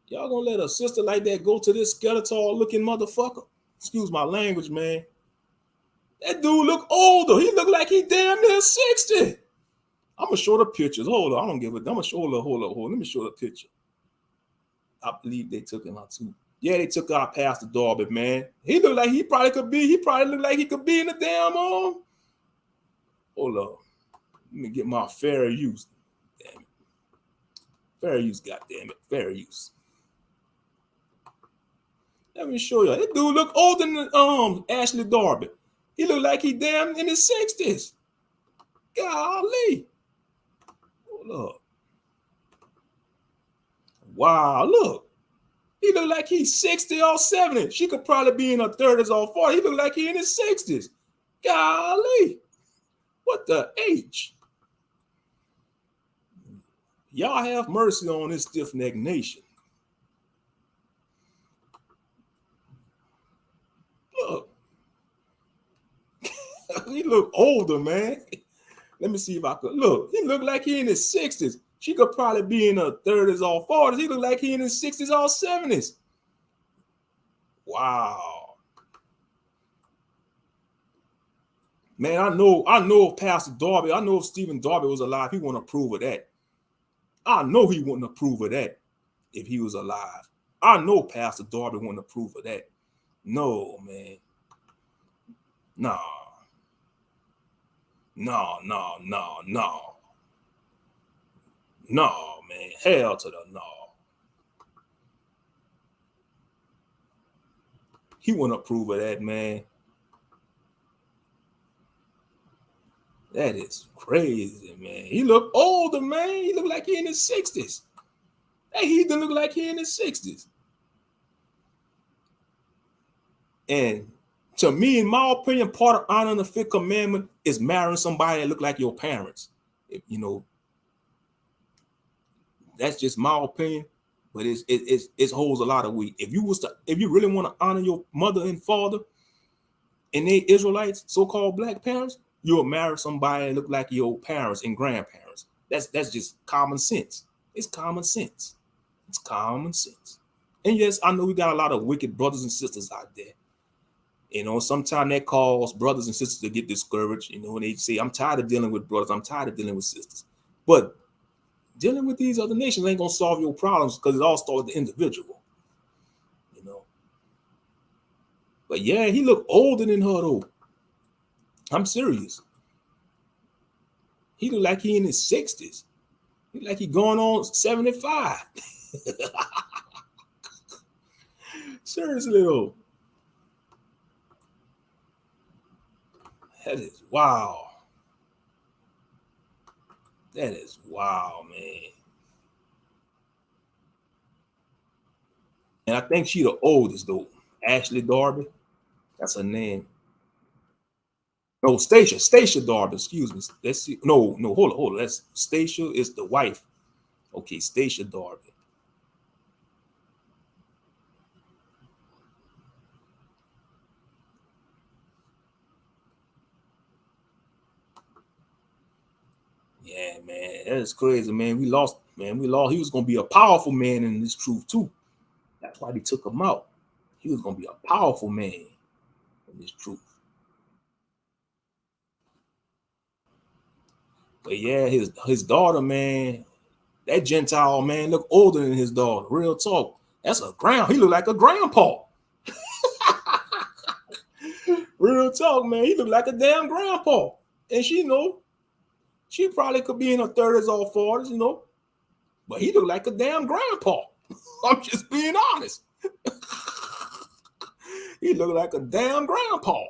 Y'all gonna let a sister like that go to this skeletal looking motherfucker? Excuse my language, man. That dude look older. He look like he damn near 60. I'm gonna show the pictures. Hold on, I don't give a. I'm gonna show the hold up. Let me show the picture. I believe they took him out too. Yeah, they took out Pastor Darby, man. He looked like he probably could be. He probably looked like he could be in the damn Hold up. Let me get my fair use. Damn it. Fair use, goddamn it. Fair use. Let me show you. That dude look older than Ashley Darby. He look like he damn in his 60s. Golly. Hold up. Wow, look. He look like he's 60 or 70. She could probably be in her 30s or 40. He look like he in his 60s. Golly. What the H? Y'all have mercy on this stiff-necked nation. Look. He look older, man. Let me see if I could. Look, he look like he in his 60s. She could probably be in her 30s or 40s. He look like he in his 60s or 70s. Wow. Man, I know if Pastor Darby, I know if Stephen Darby was alive, he wouldn't approve of that. I know he wouldn't approve of that if he was alive. I know Pastor Darby wouldn't approve of that. No, man. No. No, man. Hell to the no. He wouldn't approve of that, man. That is crazy, man. He look older, man. He look like he in his 60s. Hey, he didn't look like he in his 60s. And to me, in my opinion, part of honoring the fifth commandment is marrying somebody that look like your parents. You know, that's just my opinion, but it holds a lot of weight. If you really want to honor your mother and father, and they Israelites, so-called black parents, you'll marry somebody that look like your parents and grandparents. That's just common sense. It's common sense. It's common sense. And yes, I know we got a lot of wicked brothers and sisters out there. You know, sometimes that cause brothers and sisters to get discouraged. You know, and they say, I'm tired of dealing with brothers. I'm tired of dealing with sisters. But dealing with these other nations ain't going to solve your problems because it all starts with the individual. You know. But yeah, he looked older than her, though. I'm serious. He looked like he in his 60s. He looked like he going on 75. Seriously, though. That is wow. That is wow, man. And I think she the oldest, though. Ashley Darby. That's her name. No, Stacia Darby, excuse me. Let's see. No, hold on. That's Stacia is the wife. Okay, Stacia Darby. Yeah, man, that is crazy, man. We lost. He was gonna be a powerful man in this truth too. That's why they took him out. He was gonna be a powerful man in this truth. But yeah, his daughter, man, that Gentile man look older than his daughter. Real talk. That's a he look like a grandpa. Real talk, man. He look like a damn grandpa. And she probably could be in her 30s or 40s, you know. But he look like a damn grandpa. I'm just being honest. He look like a damn grandpa.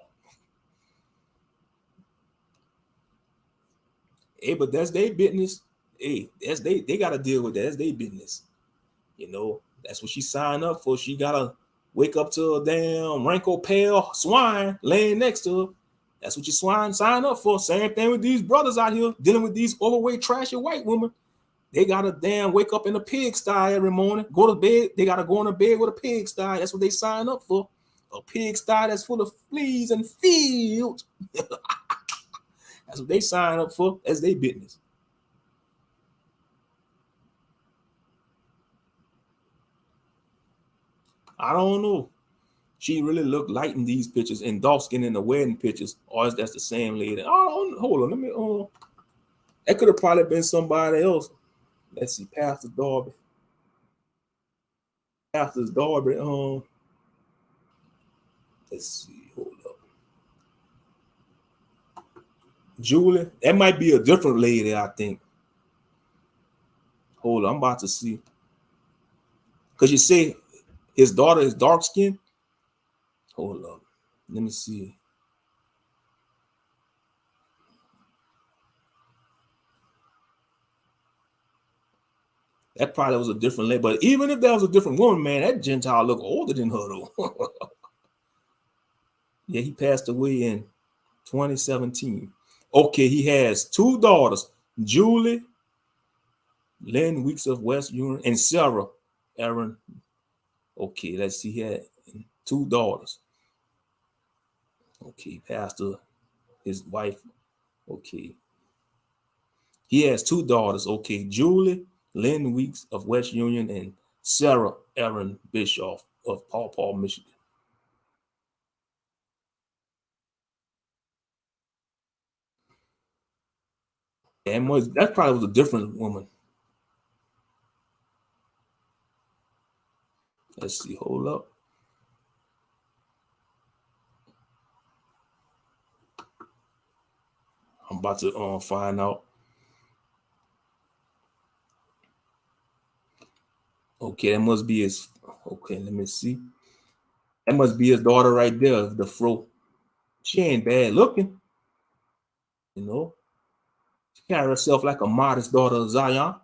Hey, but that's their business. Hey, they gotta deal with that. That's their business. You know, that's what she signed up for. She gotta wake up to a damn wrinkled pale swine laying next to her. That's what you sign up for. Same thing with these brothers out here dealing with these overweight, trashy white women. They gotta damn wake up in a pigsty every morning, go to bed. They gotta go into bed with a pigsty. That's what they sign up for. A pigsty that's full of fleas and fields. That's what they sign up for. That's their business. I don't know. She really looked light in these pictures and dark skin in the wedding pictures. Or is that the same lady? Oh, hold on. Let me. That could have probably been somebody else. Let's see, Pastor Darby. Pastor Darby. Let's see. Hold up. Julie. That might be a different lady, I think. Hold on, I'm about to see. Because you say his daughter is dark skinned. Hold up. Let me see. That probably was a different lady. But even if that was a different woman, man, that Gentile looked older than her, though. Yeah, he passed away in 2017. Okay, he has two daughters, Julie Lynn Weeks of West Union and Sarah Aaron. Okay, let's see. He had two daughters. Okay, pastor, his wife. Okay. He has two daughters. Okay, Julie Lynn Weeks of West Union and Sarah Aaron Bischoff of Paw Paw, Michigan. And that probably was a different woman. Let's see. Hold up. I'm about to find out. Okay, that must be his. Okay, let me see. That must be his daughter right there, the fro. She ain't bad looking, you know. She carry herself like a modest daughter of Zion.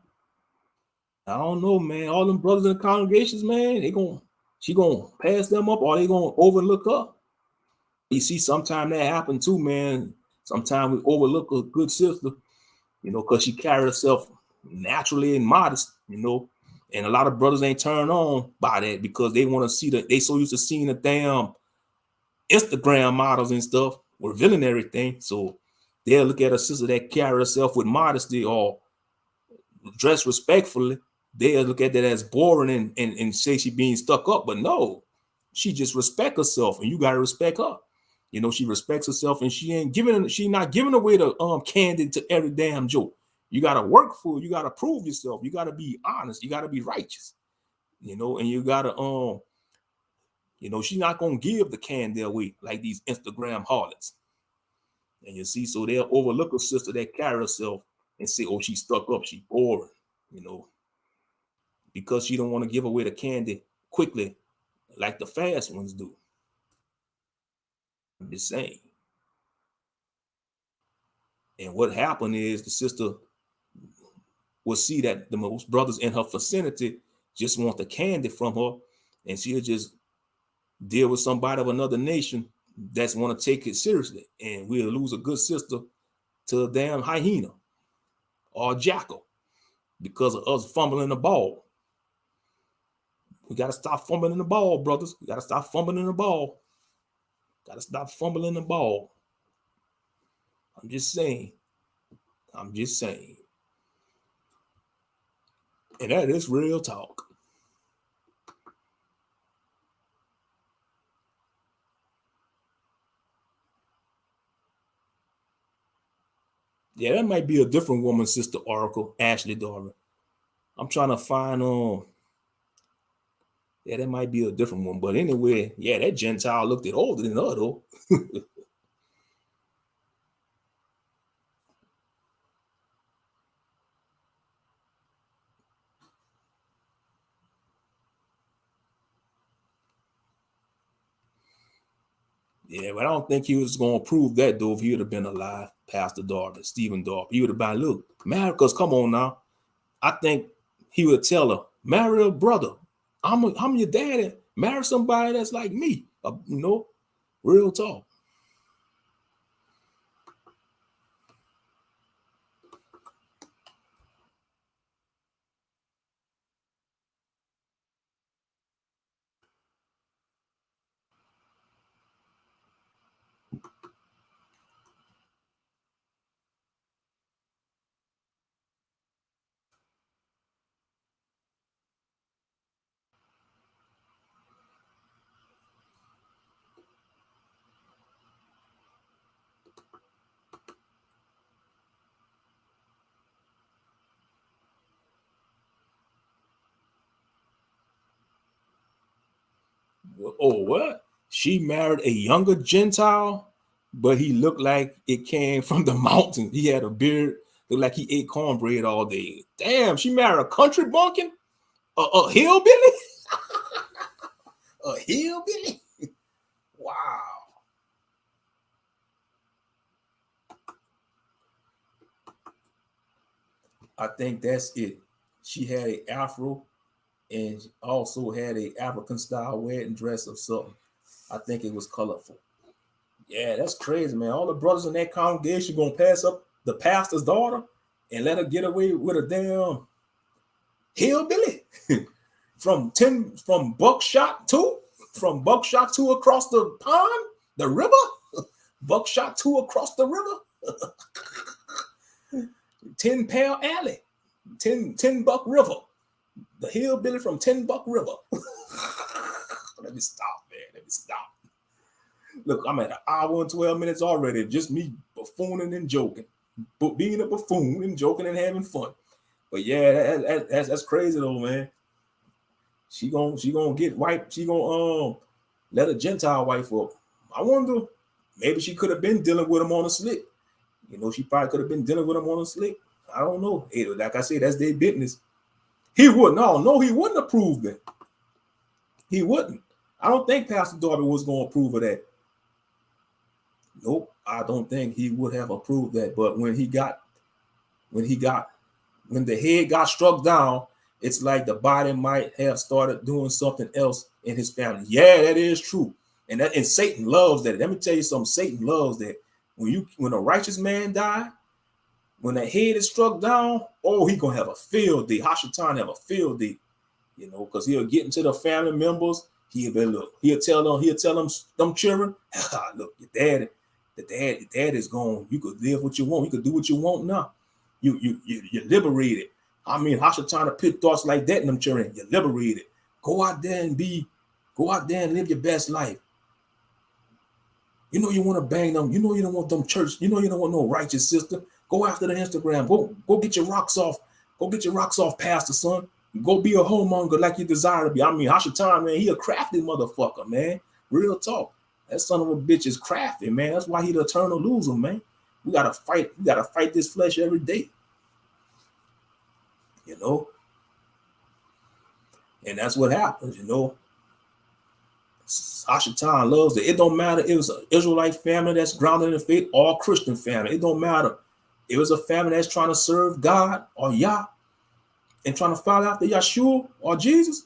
I don't know, man. All them brothers in the congregations, man, she gonna pass them up or they gonna overlook her. You see, sometimes that happen too, man. Sometimes we overlook a good sister, because she carry herself naturally and modest, And a lot of brothers ain't turned on by that because they want to see they so used to seeing the damn Instagram models and stuff revealing everything. So they'll look at a sister that carry herself with modesty or dress respectfully. They'll look at that as boring and say she being stuck up. But no, she just respect herself, and you gotta respect her. She respects herself, and she not giving away the candy to every damn joke. You gotta work for it. You gotta prove yourself. You gotta be honest. You gotta be righteous. And you gotta she's not gonna give the candy away like these Instagram harlots. And you see, so they'll overlook a sister that carry herself and say, "Oh, she's stuck up. She's boring," because she don't want to give away the candy quickly like the fast ones do. I'm just saying. And what happened is the sister will see that the most brothers in her vicinity just want the candy from her, and she'll just deal with somebody of another nation that's want to take it seriously, and we'll lose a good sister to a damn hyena or a jackal because of us fumbling the ball. We got to stop fumbling the ball, brothers. We got to stop fumbling the ball. Got to stop fumbling the ball. I'm just saying. I'm just saying. And that is real talk. Yeah, that might be a different woman, Sister Oracle, Ashley Darby. I'm trying to find yeah, that might be a different one. But anyway, yeah, that Gentile looked older than her though. Yeah, but I don't think he was gonna prove that though if he would have been alive, Pastor Darby, Stephen Darby. He would have been, look, marry, because come on now. I think he would tell her, marry a brother. I'm your daddy. Marry somebody that's like me. Real talk. Oh, what? She married a younger Gentile, but he looked like it came from the mountain. He had a beard, looked like he ate cornbread all day. Damn, she married a country bumpkin? A hillbilly? A hillbilly? Wow. I think that's it. She had an afro and also had a African style wedding dress or something. I think it was colorful. Yeah, that's crazy, man. All the brothers in that congregation gonna pass up the pastor's daughter and let her get away with a damn hillbilly from buckshot two across the pond, the river, buckshot two across the river, 10 Pound Alley, 10 Buck River, the hillbilly from 10 Buck River. Let me stop, man. Let me stop. Look, I'm at an hour and 12 minutes already. Just me buffooning and joking, but being a buffoon and joking and having fun. But yeah, that's crazy though, man. She gonna get wiped. She gonna let a Gentile wife up. I wonder, maybe she could have been dealing with him on a slick. You know, she probably could have been dealing with him on a slick. I don't know. Hey, like I said, that's their business. He wouldn't. No, he wouldn't approve it. He wouldn't. I don't think Pastor Darby was gonna approve of that. Nope, I don't think he would have approved that. But when the head got struck down, it's like the body might have started doing something else in his family. Yeah, that is true. And Satan loves that. Let me tell you something. Satan loves that. When a righteous man died, when the head is struck down, oh, he gonna have a field day. Hashatan have a field day, you know, because he'll get into the family members. He'll tell them children, look, your dad is gone. You could live what you want. You could do what you want now. You're liberated. I mean, Hashatan put thoughts like that in them children. You're liberated. Go out there and live your best life. You know you want to bang them. You know you don't want them church. You know you don't want no righteous sister. Go after the Instagram. Go get your rocks off. Go get your rocks off, pastor, son. Go be a homemonger like you desire to be. I mean, Hashatan, man, he a crafty motherfucker, man. Real talk. That son of a bitch is crafty, man. That's why he the eternal loser, man. We gotta fight. We gotta fight this flesh every day. You know? And that's what happens, you know. Hashatan loves it. It don't matter if it was an Israelite family that's grounded in the faith or a Christian family. It don't matter. If it was a family that's trying to serve God or Yah and trying to follow after Yeshua or Jesus,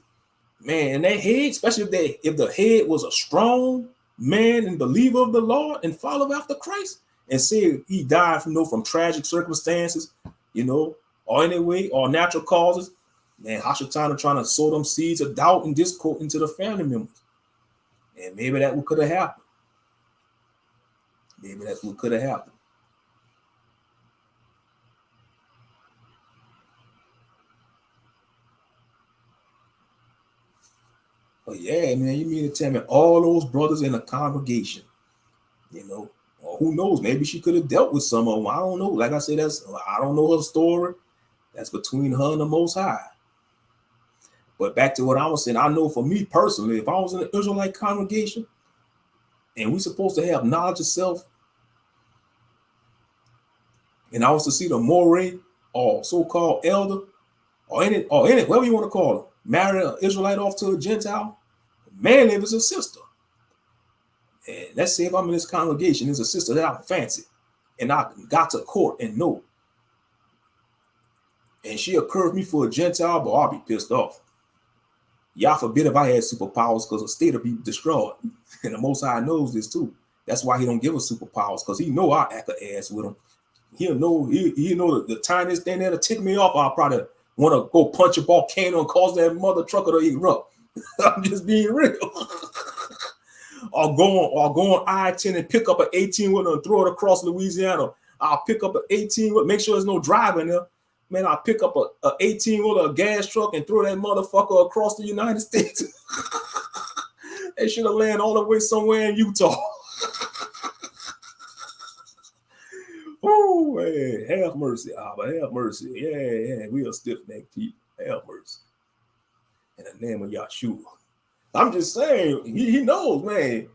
man, and that head, especially if the head was a strong man and believer of the Lord and follower after Christ, and say he died from tragic circumstances, you know, or anyway, or natural causes, man, Hashatan trying to sow them seeds of doubt and discord into the family members. And maybe that's what could have happened. Maybe that's what could have happened. But yeah, man, you mean to tell me all those brothers in the congregation, you know, or who knows? Maybe she could have dealt with some of them. I don't know. Like I said, I don't know her story. That's between her and the Most High. But back to what I was saying, I know for me personally, if I was in an Israelite congregation and we're supposed to have knowledge of self, and I was to see the moray or so-called elder or any whatever you want to call it, marry an Israelite off to a Gentile, man live as a sister. And let's say if I'm in this congregation, there's a sister that I fancy, and I got to court and know, and she'll curve me for a Gentile, but I'll be pissed off. Y'all forbid if I had superpowers, because the state will be destroyed. And the Most High knows this too. That's why he don't give us superpowers, because he know I act an ass with him. He'll know the tiniest thing that'll tick me off. I'll probably want to go punch a volcano and cause that mother trucker to erupt. I'm just being real. or go on I-10 and pick up an 18-wheeler and throw it across Louisiana. I'll pick up an 18-wheeler, make sure there's no driving there. Man, I'll pick up a 18-wheeler, a gas truck, and throw that motherfucker across the United States. They should have landed all the way somewhere in Utah. Oh, hey, have mercy, Abba, have mercy. Yeah, we are stiff-necked people. Have mercy. In the name of Yahshua. I'm just saying, he knows, man.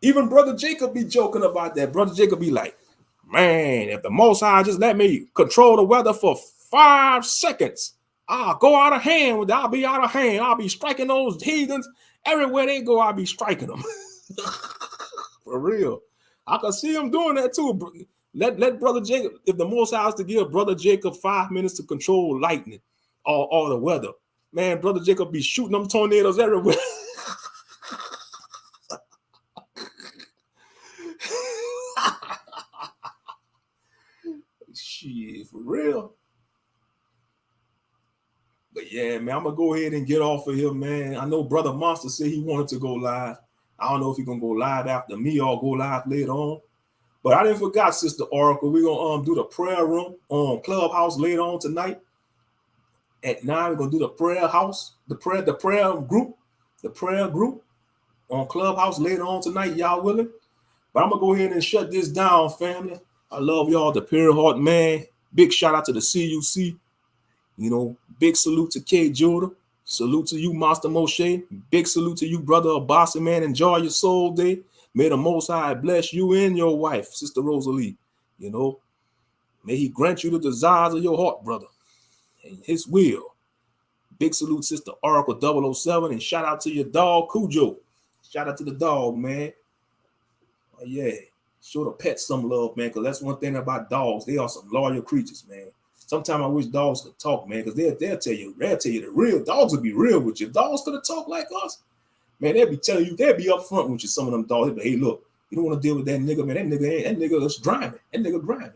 Even Brother Jacob be joking about that. Brother Jacob be like, man, if the Most High just let me control the weather for 5 seconds, I'll go out of hand. I'll be out of hand. I'll be striking those heathens. Everywhere they go, I'll be striking them. For real. I can see him doing that too. Let Brother Jacob, if the Most High is to give Brother Jacob 5 minutes to control lightning or the weather, man, Brother Jacob be shooting them tornadoes everywhere. Shit, for real. But yeah, man, I'm gonna go ahead and get off of here, man. I know Brother Monster said he wanted to go live. I don't know if he's gonna go live after me or go live later on. But I didn't forget, Sister Oracle. We're gonna do the prayer room on Clubhouse later on tonight. At 9, we're gonna do the prayer house, the prayer group on Clubhouse later on tonight, y'all willing? But I'm gonna go ahead and shut this down, family. I love y'all, the Pure Heart Man. Big shout out to the CUC. You know, big salute to K. Judah. Salute to you, Master Moshe. Big salute to you, Brother Abasi, man. Enjoy your soul day. May the Most High bless you and your wife, Sister Rosalie. You know, may he grant you the desires of your heart, brother, and his will. Big salute, Sister Oracle 007, and shout out to your dog, Cujo. Shout out to the dog, man. Oh, yeah. Show the pets some love, man, because that's one thing about dogs. They are some loyal creatures, man. Sometimes I wish dogs could talk, man, because they'll tell you the real. Dogs would be real with you. If dogs could have talked like us, man, they'd be telling you, they'd be up front with you. Some of them dogs, they'd be, hey, look, you don't want to deal with that nigga, man. That nigga is driving. That nigga driving.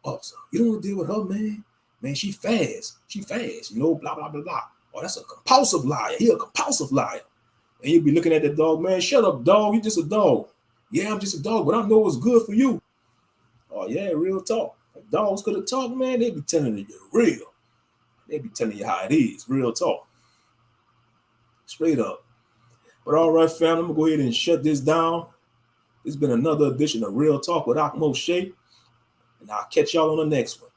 Oh, so you don't want to deal with her, man. Man, she fast, you know, blah, blah, blah, blah. Oh, that's a compulsive liar. He a compulsive liar. And you'd be looking at the dog, man, shut up, dog. You just a dog. Yeah, I'm just a dog, but I know what's good for you. Oh, yeah, real talk. If dogs could have talked, man, they'd be telling you real. They'd be telling you how it is, real talk. Straight up. But all right, fam, I'm going to go ahead and shut this down. This has been another edition of Real Talk with Akmo Shay. And I'll catch y'all on the next one.